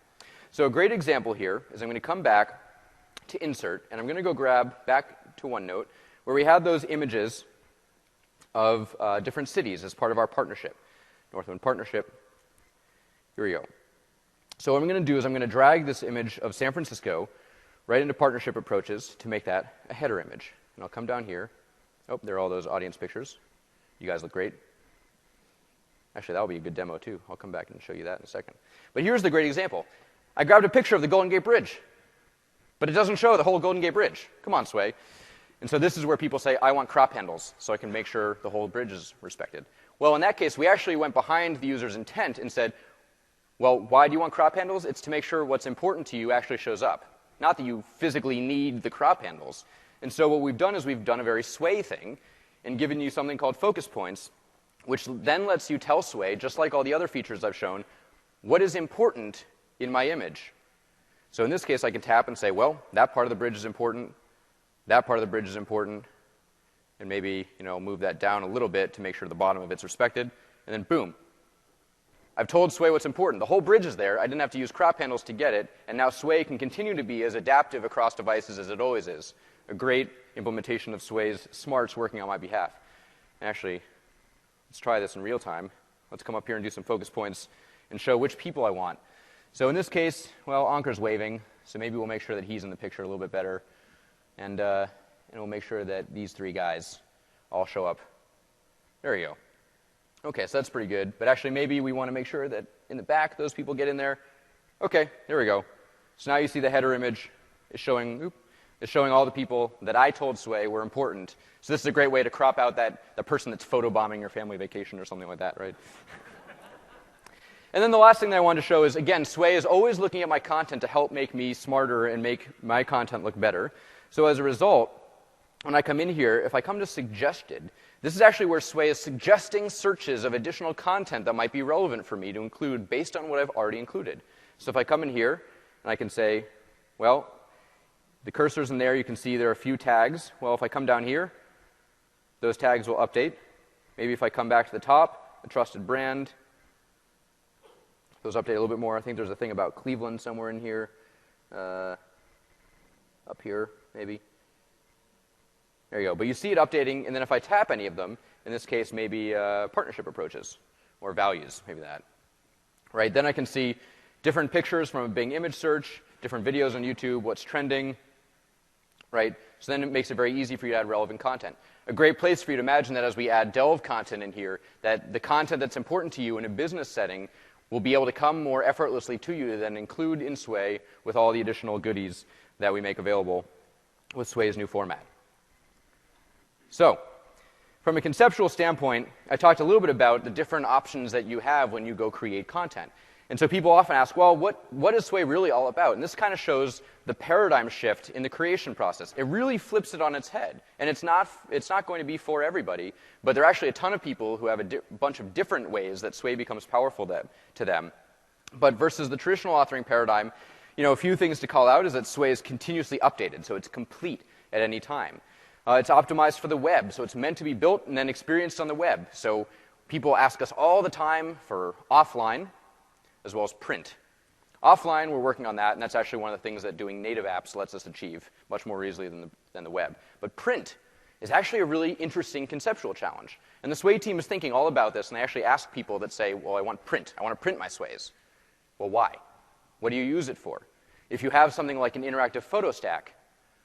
So a great example here is I'm going to come back to Insert, and I'm going to go grab back to OneNote, where we had those images of different cities as part of our partnership, Northwind partnership. Here we go. So what I'm going to do is I'm going to drag this image of San Francisco right into partnership approaches to make that a header image. And I'll come down here. Oh, there are all those audience pictures. You guys look great. Actually, that will be a good demo, too. I'll come back and show you that in a second. But here's the great example. I grabbed a picture of the Golden Gate Bridge, but it doesn't show the whole Golden Gate Bridge. Come on, Sway. And so this is where people say, I want crop handles, so I can make sure the whole bridge is respected. Well, in that case, we actually went behind the user's intent and said, well, why do you want crop handles? It's to make sure what's important to you actually shows up, not that you physically need the crop handles. And so what we've done is we've done a very Sway thing and given you something called focus points, which then lets you tell Sway, just like all the other features I've shown, what is important in my image. So in this case, I can tap and say, well, that part of the bridge is important. That part of the bridge is important, and maybe move that down a little bit to make sure the bottom of it's respected, and then boom. I've told Sway what's important. The whole bridge is there. I didn't have to use crop handles to get it, and now Sway can continue to be as adaptive across devices as it always is. A great implementation of Sway's smarts working on my behalf. Actually, let's try this in real time. Let's come up here and do some focus points and show which people I want. So in this case, well, Anker's waving, so maybe we'll make sure that he's in the picture a little bit better. And we'll make sure that these three guys all show up. There you go. Okay, so that's pretty good. But actually, maybe we want to make sure that in the back, those people get in there. Okay, there we go. So now you see the header image is showing all the people that I told Sway were important. So this is a great way to crop out the person that's photobombing your family vacation or something like that, right? And then the last thing that I wanted to show is, again, Sway is always looking at my content to help make me smarter and make my content look better. So as a result, when I come in here, if I come to suggested, this is actually where Sway is suggesting searches of additional content that might be relevant for me to include based on what I've already included. So if I come in here, and I can say, well, the cursor's in there, you can see there are a few tags. Well, if I come down here, those tags will update. Maybe if I come back to the top, a trusted brand, those update a little bit more. I think there's a thing about Cleveland somewhere in here. Up here, maybe. There you go. But you see it updating, and then if I tap any of them, in this case, maybe partnership approaches or values, maybe that. Right? Then I can see different pictures from a Bing image search, different videos on YouTube, what's trending. Right? So then it makes it very easy for you to add relevant content. A great place for you to imagine that as we add delve content in here, that the content that's important to you in a business setting will be able to come more effortlessly to you to then include in Sway with all the additional goodies that we make available with Sway's new format. So, from a conceptual standpoint, I talked a little bit about the different options that you have when you go create content. And so people often ask, well, what is Sway really all about? And this kind of shows the paradigm shift in the creation process. It really flips it on its head. And it's not going to be for everybody, but there are actually a ton of people who have a bunch of different ways that Sway becomes powerful to them. But versus the traditional authoring paradigm, a few things to call out is that Sway is continuously updated, so it's complete at any time. It's optimized for the web, so it's meant to be built and then experienced on the web. So people ask us all the time for offline, as well as print. Offline, we're working on that, and that's actually one of the things that doing native apps lets us achieve much more easily than the web. But print is actually a really interesting conceptual challenge. And the Sway team is thinking all about this, and they actually ask people that say, well, I want print. I want to print my Sways. Well, why? What do you use it for? If you have something like an interactive photo stack,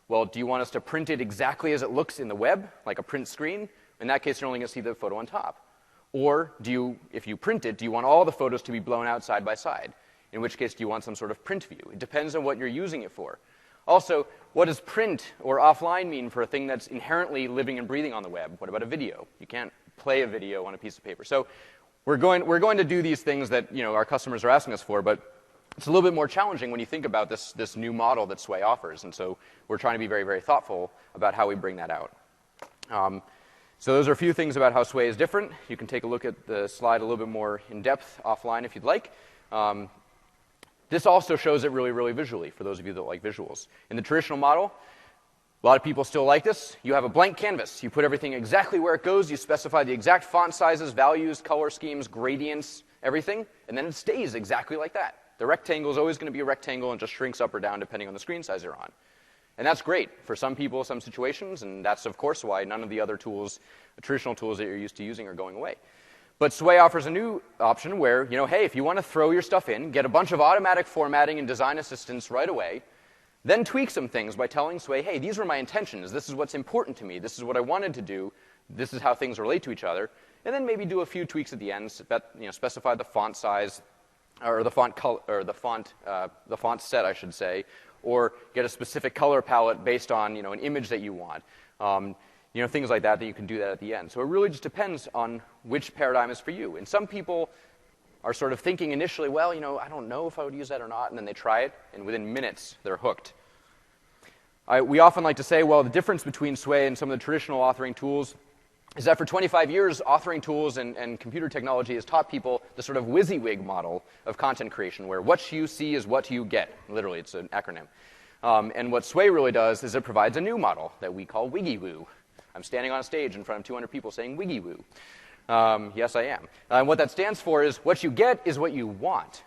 well, do you want us to print it exactly as it looks in the web, like a print screen? In that case, you're only going to see the photo on top. Or if you print it, do you want all the photos to be blown out side by side? In which case, do you want some sort of print view? It depends on what you're using it for. Also, what does print or offline mean for a thing that's inherently living and breathing on the web? What about a video? You can't play a video on a piece of paper. So we're going to do these things that our customers are asking us for, but it's a little bit more challenging when you think about this new model that Sway offers. And so we're trying to be very, very thoughtful about how we bring that out. So those are a few things about how Sway is different. You can take a look at the slide a little bit more in depth offline if you'd like. This also shows it really, really visually for those of you that like visuals. In the traditional model, a lot of people still like this. You have a blank canvas. You put everything exactly where it goes. You specify the exact font sizes, values, color schemes, gradients, everything, and then it stays exactly like that. The rectangle is always going to be a rectangle and just shrinks up or down depending on the screen size you're on. And that's great for some people, some situations, and that's, of course, why none of the other tools, the traditional tools that you're used to using, are going away. But Sway offers a new option where, hey, if you want to throw your stuff in, get a bunch of automatic formatting and design assistance right away, then tweak some things by telling Sway, hey, these were my intentions. This is what's important to me. This is what I wanted to do. This is how things relate to each other. And then maybe do a few tweaks at the end, specify the font size, or the font color, or the font set, I should say, or get a specific color palette based on an image that you want. Things like that you can do that at the end. So it really just depends on which paradigm is for you. And some people are sort of thinking initially, well, I don't know if I would use that or not, and then they try it, and within minutes, they're hooked. We often like to say, well, the difference between Sway and some of the traditional authoring tools is that for 25 years, authoring tools and computer technology has taught people the sort of WYSIWYG model of content creation, where what you see is what you get. Literally, it's an acronym. And what Sway really does is it provides a new model that we call WYGIWOO. I'm standing on a stage in front of 200 people saying WYGIWOO. Yes, I am. And what that stands for is what you get is what you want.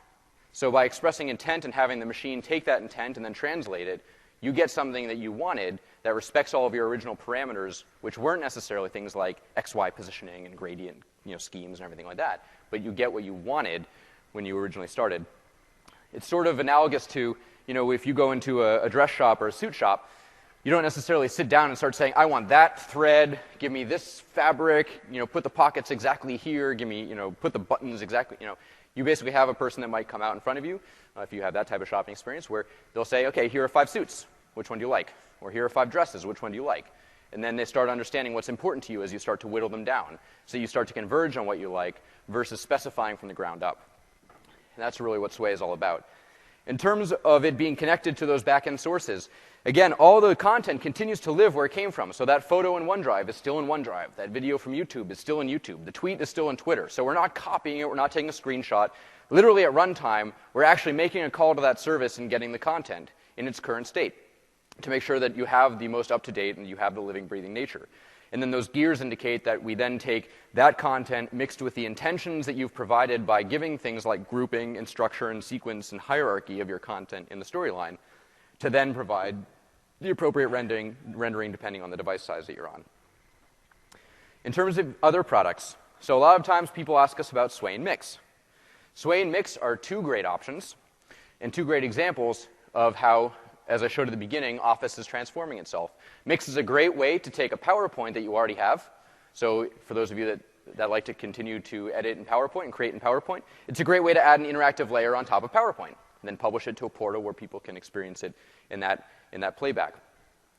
So by expressing intent and having the machine take that intent and then translate it, you get something that you wanted that respects all of your original parameters, which weren't necessarily things like XY positioning and gradient schemes and everything like that. But you get what you wanted when you originally started. It's sort of analogous to, if you go into a dress shop or a suit shop, you don't necessarily sit down and start saying, I want that thread, give me this fabric, put the pockets exactly here, give me, put the buttons exactly, You basically have a person that might come out in front of you, if you have that type of shopping experience, where they'll say, okay, here are 5 suits, which one do you like? Or here are 5 dresses, which one do you like? And then they start understanding what's important to you as you start to whittle them down. So you start to converge on what you like versus specifying from the ground up. And that's really what Sway is all about. In terms of it being connected to those back-end sources, again, all the content continues to live where it came from. So that photo in OneDrive is still in OneDrive. That video from YouTube is still in YouTube. The tweet is still in Twitter. So we're not copying it. We're not taking a screenshot. Literally at runtime, we're actually making a call to that service and getting the content in its current state to make sure that you have the most up-to-date and you have the living, breathing nature. And then those gears indicate that we then take that content mixed with the intentions that you've provided by giving things like grouping and structure and sequence and hierarchy of your content in the storyline to then provide the appropriate rendering depending on the device size that you're on. In terms of other products, so a lot of times people ask us about Sway and Mix. Sway and Mix are 2 great options and 2 great examples of how, as I showed at the beginning, Office is transforming itself. Mix is a great way to take a PowerPoint that you already have. So for those of you that like to continue to edit in PowerPoint and create in PowerPoint, it's a great way to add an interactive layer on top of PowerPoint and then publish it to a portal where people can experience it in that playback.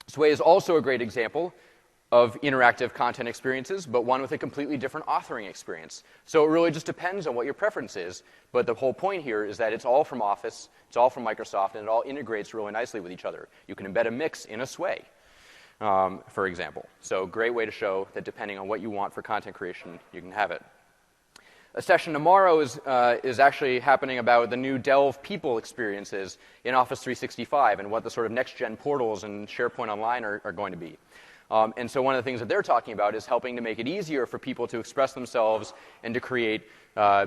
Sway is also a great example of interactive content experiences, but one with a completely different authoring experience. So it really just depends on what your preference is. But the whole point here is that it's all from Office, it's all from Microsoft, and it all integrates really nicely with each other. You can embed a Mix in a Sway, for example. So great way to show that depending on what you want for content creation, you can have it. A session tomorrow is actually happening about the new Delve people experiences in Office 365 and what the sort of next-gen portals and SharePoint Online are going to be. And so one of the things that they're talking about is helping to make it easier for people to express themselves and to create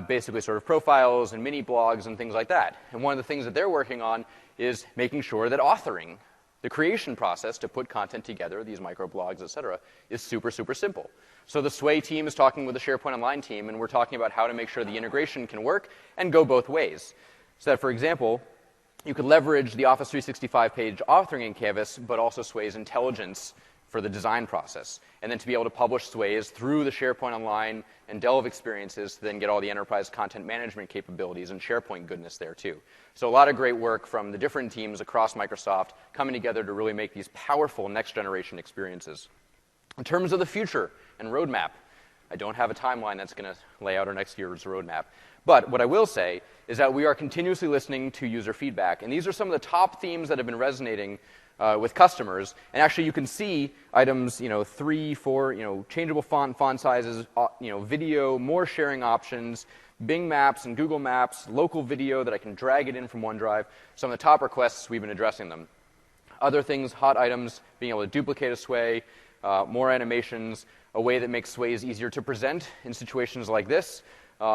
basically sort of profiles and mini blogs and things like that. And one of the things that they're working on is making sure that authoring, the creation process to put content together, these microblogs, et cetera, is super, super simple. So the Sway team is talking with the SharePoint Online team, and we're talking about how to make sure the integration can work and go both ways. So that, for example, you could leverage the Office 365 page authoring in Canvas, but also Sway's intelligence for the design process, and then to be able to publish Sways through the SharePoint Online and Delve experiences to then get all the enterprise content management capabilities and SharePoint goodness there too. So a lot of great work from the different teams across Microsoft coming together to really make these powerful next-generation experiences. In terms of the future and roadmap, I don't have a timeline that's going to lay out our next year's roadmap. But what I will say is that we are continuously listening to user feedback, and these are some of the top themes that have been resonating with customers. And actually, you can see items, 3, 4, changeable font sizes, video, more sharing options, Bing Maps and Google Maps, local video that I can drag it in from OneDrive. Some of the top requests, we've been addressing them. Other things, hot items, being able to duplicate a Sway, more animations, a way that makes Sways easier to present in situations like this,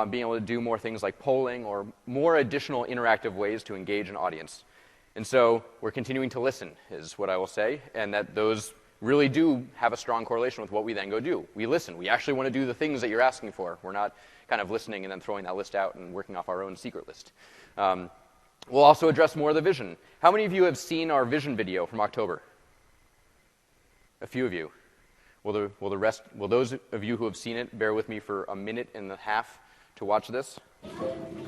being able to do more things like polling or more additional interactive ways to engage an audience. And so we're continuing to listen, is what I will say, and that those really do have a strong correlation with what we then go do. We listen. We actually want to do the things that you're asking for. We're not kind of listening and then throwing that list out and working off our own secret list. We'll also address more of the vision. How many of you have seen our vision video from October? A few of you. Will those of you who have seen it bear with me for a minute and a half to watch this?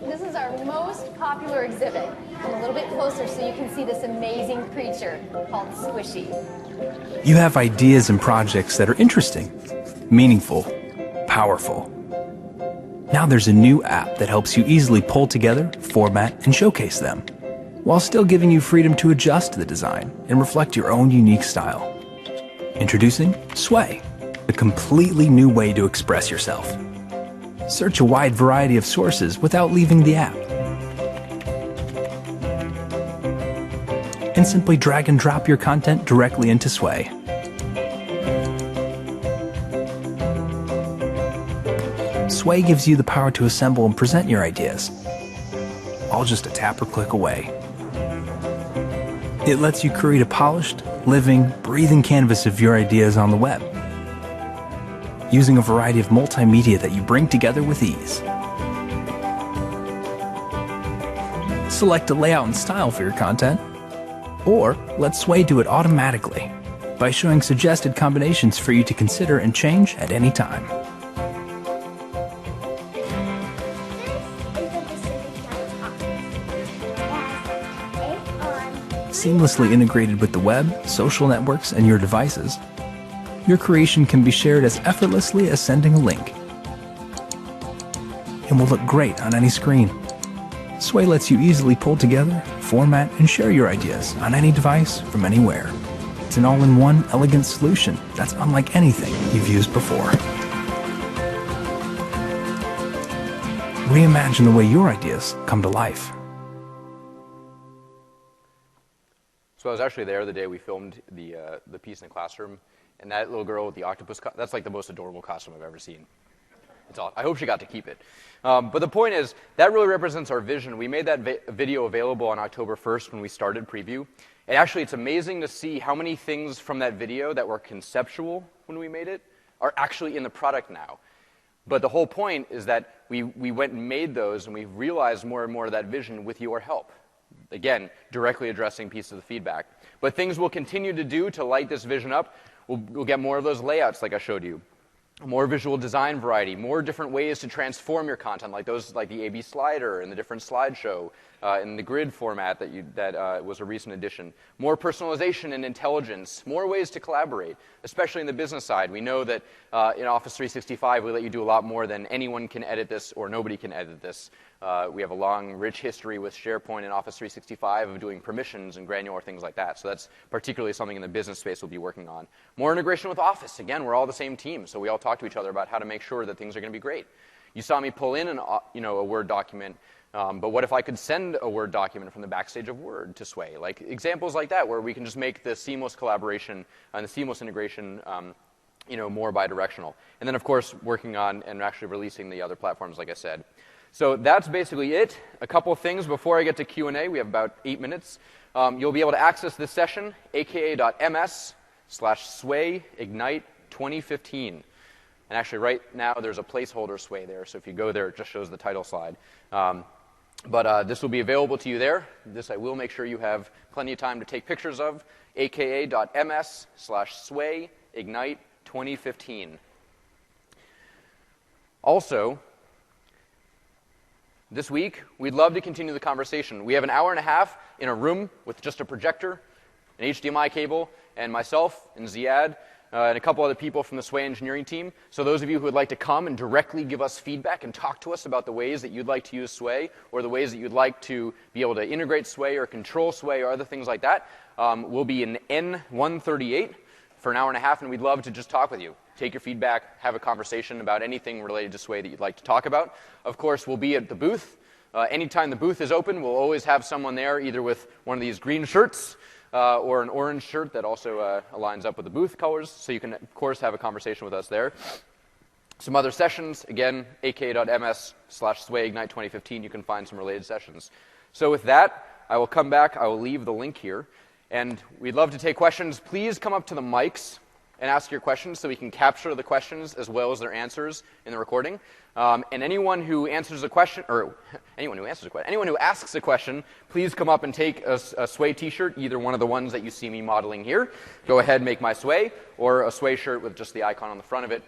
This is our most popular exhibit. Come a little bit closer so you can see this amazing creature called Squishy. You have ideas and projects that are interesting, meaningful, powerful. Now there's a new app that helps you easily pull together, format, and showcase them, while still giving you freedom to adjust the design and reflect your own unique style. Introducing Sway, a completely new way to express yourself. Search a wide variety of sources without leaving the app. And simply drag and drop your content directly into Sway. Sway gives you the power to assemble and present your ideas, all just a tap or click away. It lets you create a polished, living, breathing canvas of your ideas on the web, using a variety of multimedia that you bring together with ease. select a layout and style for your content. Or let Sway do it automatically by showing suggested combinations for you to consider and change at any time. Seamlessly integrated with the web, social networks, and your devices, your creation can be shared as effortlessly as sending a link and will look great on any screen. Sway lets you easily pull together, format, and share your ideas on any device from anywhere. It's an all-in-one, elegant solution that's unlike anything you've used before. Reimagine the way your ideas come to life. So I was actually there the day we filmed the piece in the classroom, and that little girl with the octopus, that's like the most adorable costume I've ever seen. It's awesome. I hope she got to keep it. But the point is, that really represents our vision. We made that video available on October 1st when we started preview. And actually, it's amazing to see how many things from that video that were conceptual when we made it are actually in the product now. But the whole point is that we went and made those, and we realized more and more of that vision with your help. Again, directly addressing pieces of the feedback. But things we'll continue to do to light this vision up. We'll get more of those layouts like I showed you. More visual design variety, more different ways to transform your content, like the AB slider and the different slideshow, in the grid format that was a recent addition. More personalization and intelligence, more ways to collaborate, especially in the business side. We know that in Office 365 we let you do a lot more than anyone can edit this or nobody can edit this. We have a long, rich history with SharePoint and Office 365 of doing permissions and granular things like that. So that's particularly something in the business space we'll be working on. More integration with Office. Again, we're all the same team, so we all talk to each other about how to make sure that things are going to be great. You saw me pull in a Word document, but what if I could send a Word document from the backstage of Word to Sway? Like examples like that, where we can just make the seamless collaboration and the seamless integration more bidirectional. And then, of course, working on and actually releasing the other platforms, like I said. So that's basically it. A couple of things before I get to Q&A. We have about 8 minutes. You'll be able to access this session, aka.ms/SwayIgnite2015. And actually, right now, there's a placeholder Sway there. So if you go there, it just shows the title slide. But this will be available to you there. This I will make sure you have plenty of time to take pictures of, aka.ms/SwayIgnite2015. Also, this week, we'd love to continue the conversation. We have an hour and a half in a room with just a projector, an HDMI cable, and myself and Ziad, and a couple other people from the Sway engineering team. So those of you who would like to come and directly give us feedback and talk to us about the ways that you'd like to use Sway, or the ways that you'd like to be able to integrate Sway or control Sway or other things like that, we'll be in N138 for an hour and a half, and we'd love to just talk with you. Take your feedback, have a conversation about anything related to Sway that you'd like to talk about. Of course, we'll be at the booth. Anytime the booth is open, we'll always have someone there, either with one of these green shirts or an orange shirt that also aligns up with the booth colors. So you can, of course, have a conversation with us there. Some other sessions, again, aka.ms/SwayIgnite2015. You can find some related sessions. So with that, I will come back. I will leave the link here. And we'd love to take questions. Please come up to the mics and ask your questions so we can capture the questions as well as their answers in the recording. And anyone who answers a question, or anyone who asks a question, please come up and take a Sway t-shirt, either one of the ones that you see me modeling here. Go ahead, make my Sway, or a Sway shirt with just the icon on the front of it.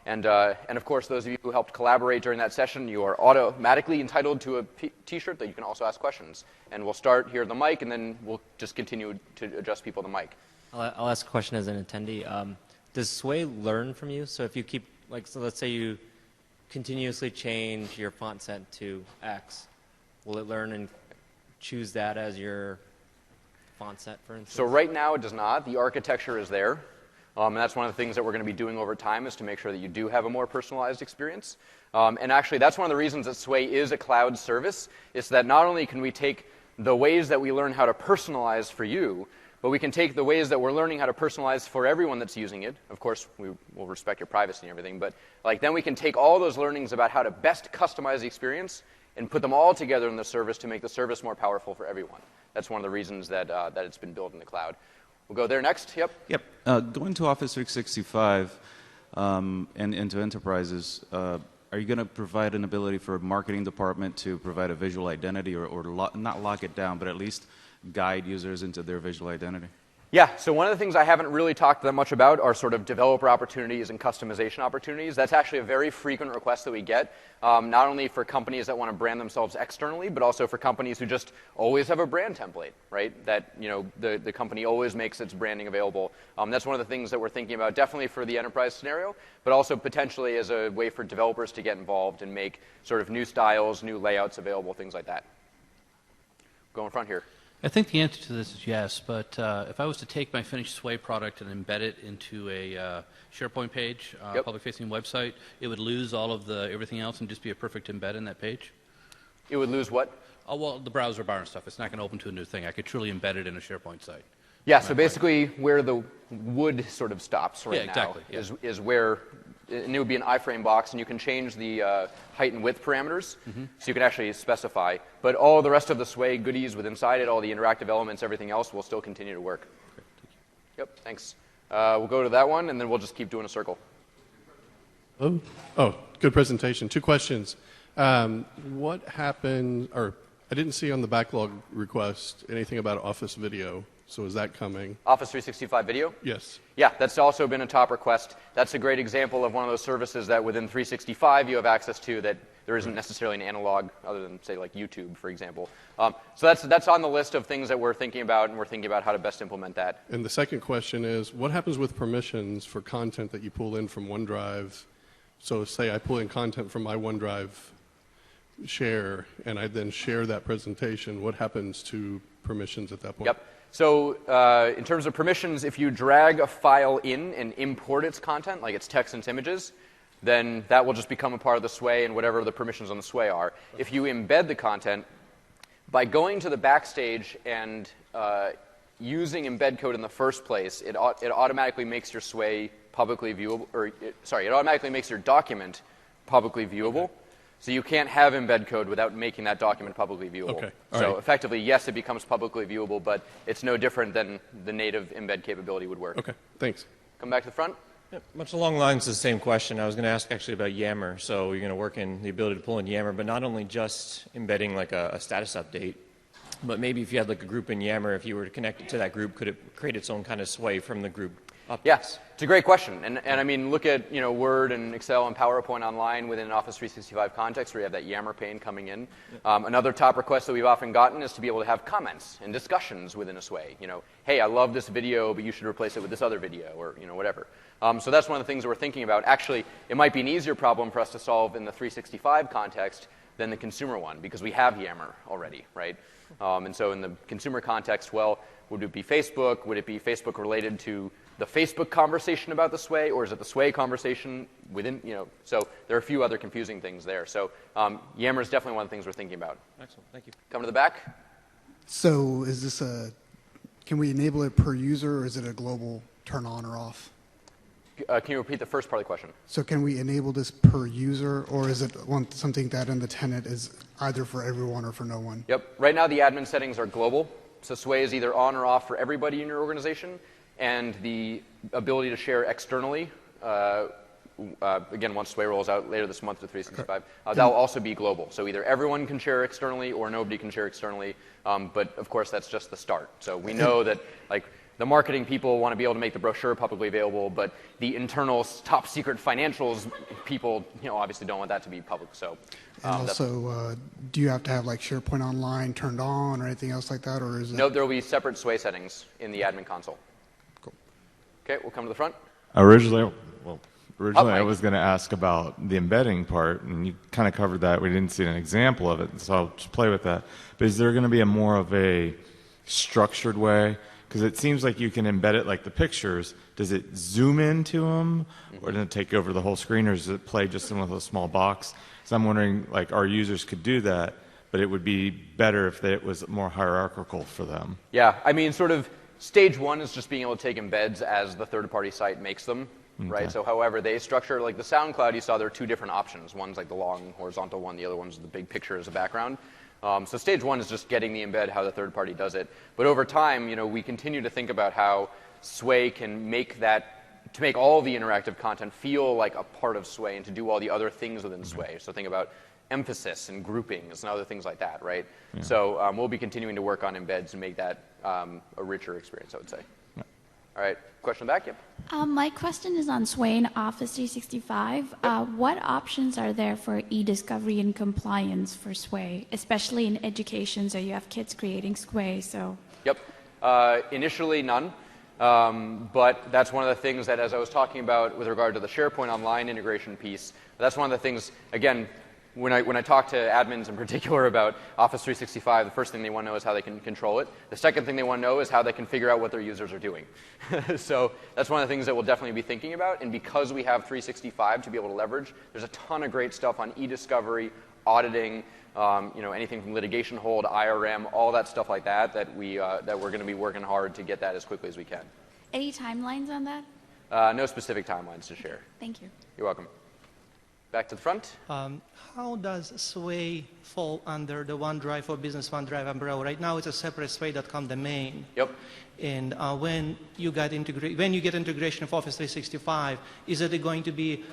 And of course, those of you who helped collaborate during that session, you are automatically entitled to a t-shirt that you can also ask questions. And we'll start here at the mic, and then we'll just continue to address people at the mic. I'll ask a question as an attendee. Does Sway learn from you? So if you keep, so let's say you continuously change your font set to X, will it learn and choose that as your font set, for instance? So right now it does not. The architecture is there. And that's one of the things that we're going to be doing over time, is to make sure that you do have a more personalized experience. And actually, that's one of the reasons that Sway is a cloud service, is that not only can we take the ways that we learn how to personalize for you, but we can take the ways that we're learning how to personalize for everyone that's using it. Of course, we will respect your privacy and everything, but then we can take all those learnings about how to best customize the experience and put them all together in the service to make the service more powerful for everyone. That's one of the reasons that it's been built in the cloud. We'll go there next. Yep. Going to Office 365 and into enterprises, are you going to provide an ability for a marketing department to provide a visual identity or not lock it down, but at least guide users into their visual identity? Yeah, so one of the things I haven't really talked that much about are sort of developer opportunities and customization opportunities. That's actually a very frequent request that we get, not only for companies that want to brand themselves externally, but also for companies who just always have a brand template, right? That, you know, the company always makes its branding available. That's one of the things that we're thinking about, definitely for the enterprise scenario, but also potentially as a way for developers to get involved and make sort of new styles, new layouts available, things like that. Go in front here. I think the answer to this is yes, but if I was to take my finished Sway product and embed it into a SharePoint page, Yep. public-facing website, it would lose all of the everything else and just be a perfect embed in that page? It would lose what? Oh, well, the browser bar and stuff. It's not going to open to a new thing. I could truly embed it in a SharePoint site. Yeah, so basically where the wood sort of stops right Yeah, exactly, now yeah. is where, and it would be an iframe box, and you can change the height and width parameters, so you can actually specify. But all the rest of the Sway goodies with inside it, all the interactive elements, everything else will still continue to work. Okay, thank you. Yep, thanks. We'll go to that one, and then we'll just keep doing a circle. Oh, good presentation. 2 questions. What happened, or I didn't see on the backlog request anything about Office Video, so is that coming? Office 365 Video? Yes. Yeah, that's also been a top request. That's a great example of one of those services that within 365 you have access to that there isn't necessarily an analog other than, say, like YouTube, for example. So that's on the list of things that we're thinking about, and we're thinking about how to best implement that. And the second question is, what happens with permissions for content that you pull in from OneDrive? So say I pull in content from my OneDrive share, and I then share that presentation. What happens to permissions at that point? Yep. So in terms of permissions, if you drag a file in and import its content, like its text and its images, then that will just become a part of the Sway and whatever the permissions on the Sway are. If you embed the content, by going to the backstage and using embed code in the first place, it automatically makes your Sway publicly viewable, it automatically makes your document publicly viewable. Okay. So you can't have embed code without making that document publicly viewable. Okay. So effectively, yes, it becomes publicly viewable, but it's no different than the native embed capability would work. Okay, thanks. Come back to the front. Yeah, much along the lines of the same question, I was going to ask actually about Yammer. So you're going to work in the ability to pull in Yammer, but not only just embedding like a status update, but maybe if you had like a group in Yammer, if you were to connect it to that group, could it create its own kind of Sway from the group updates? Yes, it's a great question. And I mean, look at Word and Excel and PowerPoint online within an Office 365 context where you have that Yammer pane coming in. Another top request that we've often gotten is to be able to have comments and discussions within a Sway. Hey, I love this video, but you should replace it with this other video, or whatever. So that's one of the things that we're thinking about. Actually, it might be an easier problem for us to solve in the 365 context than the consumer one, because we have Yammer already, right? And so in the consumer context, well, would it be Facebook? Would it be Facebook related to the Facebook conversation about the Sway, or is it the Sway conversation within, so there are a few other confusing things there. So Yammer is definitely one of the things we're thinking about. Excellent, thank you. Come to the back. So is this can we enable it per user, or is it a global turn on or off? Can you repeat the first part of the question? So can we enable this per user, or is it something that in the tenant is either for everyone or for no one? Yep. Right now the admin settings are global. So Sway is either on or off for everybody in your organization. And the ability to share externally, again, once Sway rolls out later this month to 365, that will also be global. So either everyone can share externally or nobody can share externally. But of course, that's just the start. So we know that the marketing people want to be able to make the brochure publicly available, but the internal top secret financials people, obviously don't want that to be public. So, and also, do you have to have SharePoint Online turned on or anything else like that, or is it? No, there will be separate Sway settings in the admin console. Cool. Okay, we'll come to the front. Originally, I was going to ask about the embedding part, and you kind of covered that. We didn't see an example of it, so I'll just play with that. But is there going to be more of a structured way? Because it seems like you can embed it like the pictures. Does it zoom into them, or does it take over the whole screen, or does it play just in with a small box? So I'm wondering, our users could do that, but it would be better if it was more hierarchical for them. Yeah, I mean, sort of stage one is just being able to take embeds as the third-party site makes them, right? So however they structure, like the SoundCloud you saw, there are 2 different options. One's like the long horizontal one, the other one's the big picture as a background. So stage one is just getting the embed, how the third party does it. But over time, we continue to think about how Sway can make that to make all the interactive content feel like a part of Sway and to do all the other things within Sway. So think about emphasis and groupings and other things like that, right? Yeah. So we'll be continuing to work on embeds and make that a richer experience, I would say. Yeah. All right, question back? Yep. My question is on Sway and Office 365. What options are there for e-discovery and compliance for Sway, especially in education, so you have kids creating Sway, so... Yep. Initially, none. But that's one of the things that, as I was talking about with regard to the SharePoint Online integration piece, that's one of the things, again, when I talk to admins in particular about Office 365, the first thing they want to know is how they can control it. The second thing they want to know is how they can figure out what their users are doing. So that's one of the things that we'll definitely be thinking about. And because we have 365 to be able to leverage, there's a ton of great stuff on e-discovery, auditing, anything from litigation hold, IRM, all that stuff like that, that we're going to be working hard to get that as quickly as we can. Any timelines on that? No specific timelines to share. Thank you. You're welcome. Back to the front. How does Sway fall under the OneDrive for Business OneDrive umbrella? Right now, it's a separate Sway.com domain. Yep. And when you get integration of Office 365, is it going to be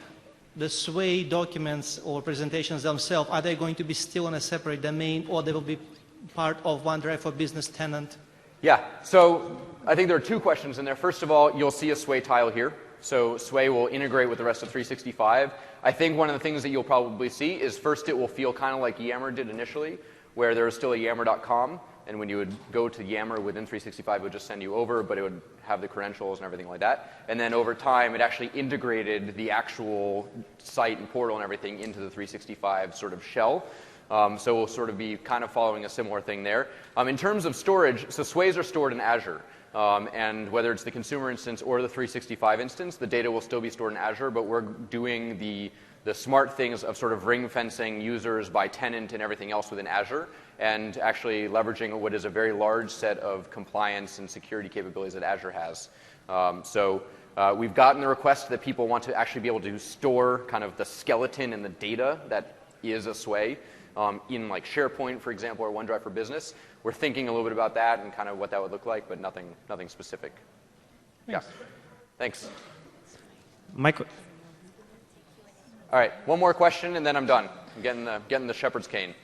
the Sway documents or presentations themselves? Are they going to be still on a separate domain, or they will be part of OneDrive for Business tenant? Yeah. So I think there are two questions in there. First of all, you'll see a Sway tile here. So Sway will integrate with the rest of 365. I think one of the things that you'll probably see is first it will feel kind of like Yammer did initially, where there was still a Yammer.com, and when you would go to Yammer within 365, it would just send you over, but it would have the credentials and everything like that. And then over time, it actually integrated the actual site and portal and everything into the 365 sort of shell. So we'll sort of be kind of following a similar thing there. In terms of storage, so Sways are stored in Azure. And whether it's the consumer instance or the 365 instance, the data will still be stored in Azure, but we're doing the smart things of sort of ring fencing users by tenant and everything else within Azure, and actually leveraging what is a very large set of compliance and security capabilities that Azure has. We've gotten the request that people want to actually be able to store kind of the skeleton and the data that is a Sway in like SharePoint, for example, or OneDrive for Business. We're thinking a little bit about that and kind of what that would look like, but nothing specific. Thanks. Yeah. Thanks. All right, one more question, and then I'm done. I'm getting the shepherd's cane.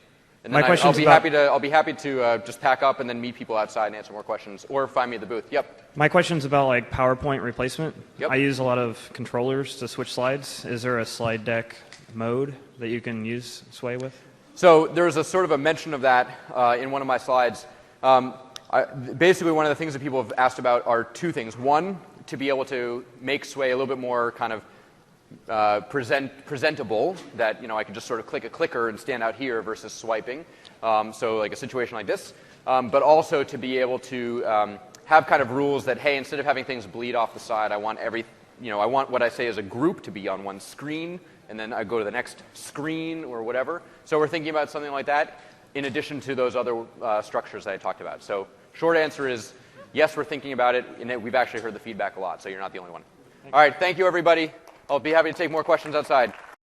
And then I'll be happy to just pack up and then meet people outside and answer more questions, or find me at the booth. Yep. My question's about like PowerPoint replacement. Yep. I use a lot of controllers to switch slides. Is there a slide deck mode that you can use Sway with? So there's a sort of a mention of that in one of my slides. Basically, one of the things that people have asked about are two things. One, to be able to make Sway a little bit more kind of presentable, that I can just sort of click a clicker and stand out here versus swiping. So like a situation like this. But also to be able to have kind of rules that, hey, instead of having things bleed off the side, I want I want what I say as a group to be on one screen, and then I go to the next screen or whatever. So we're thinking about something like that in addition to those other structures that I talked about. So short answer is yes, we're thinking about it, and we've actually heard the feedback a lot, so you're not the only one. All right, thank you, everybody. I'll be happy to take more questions outside.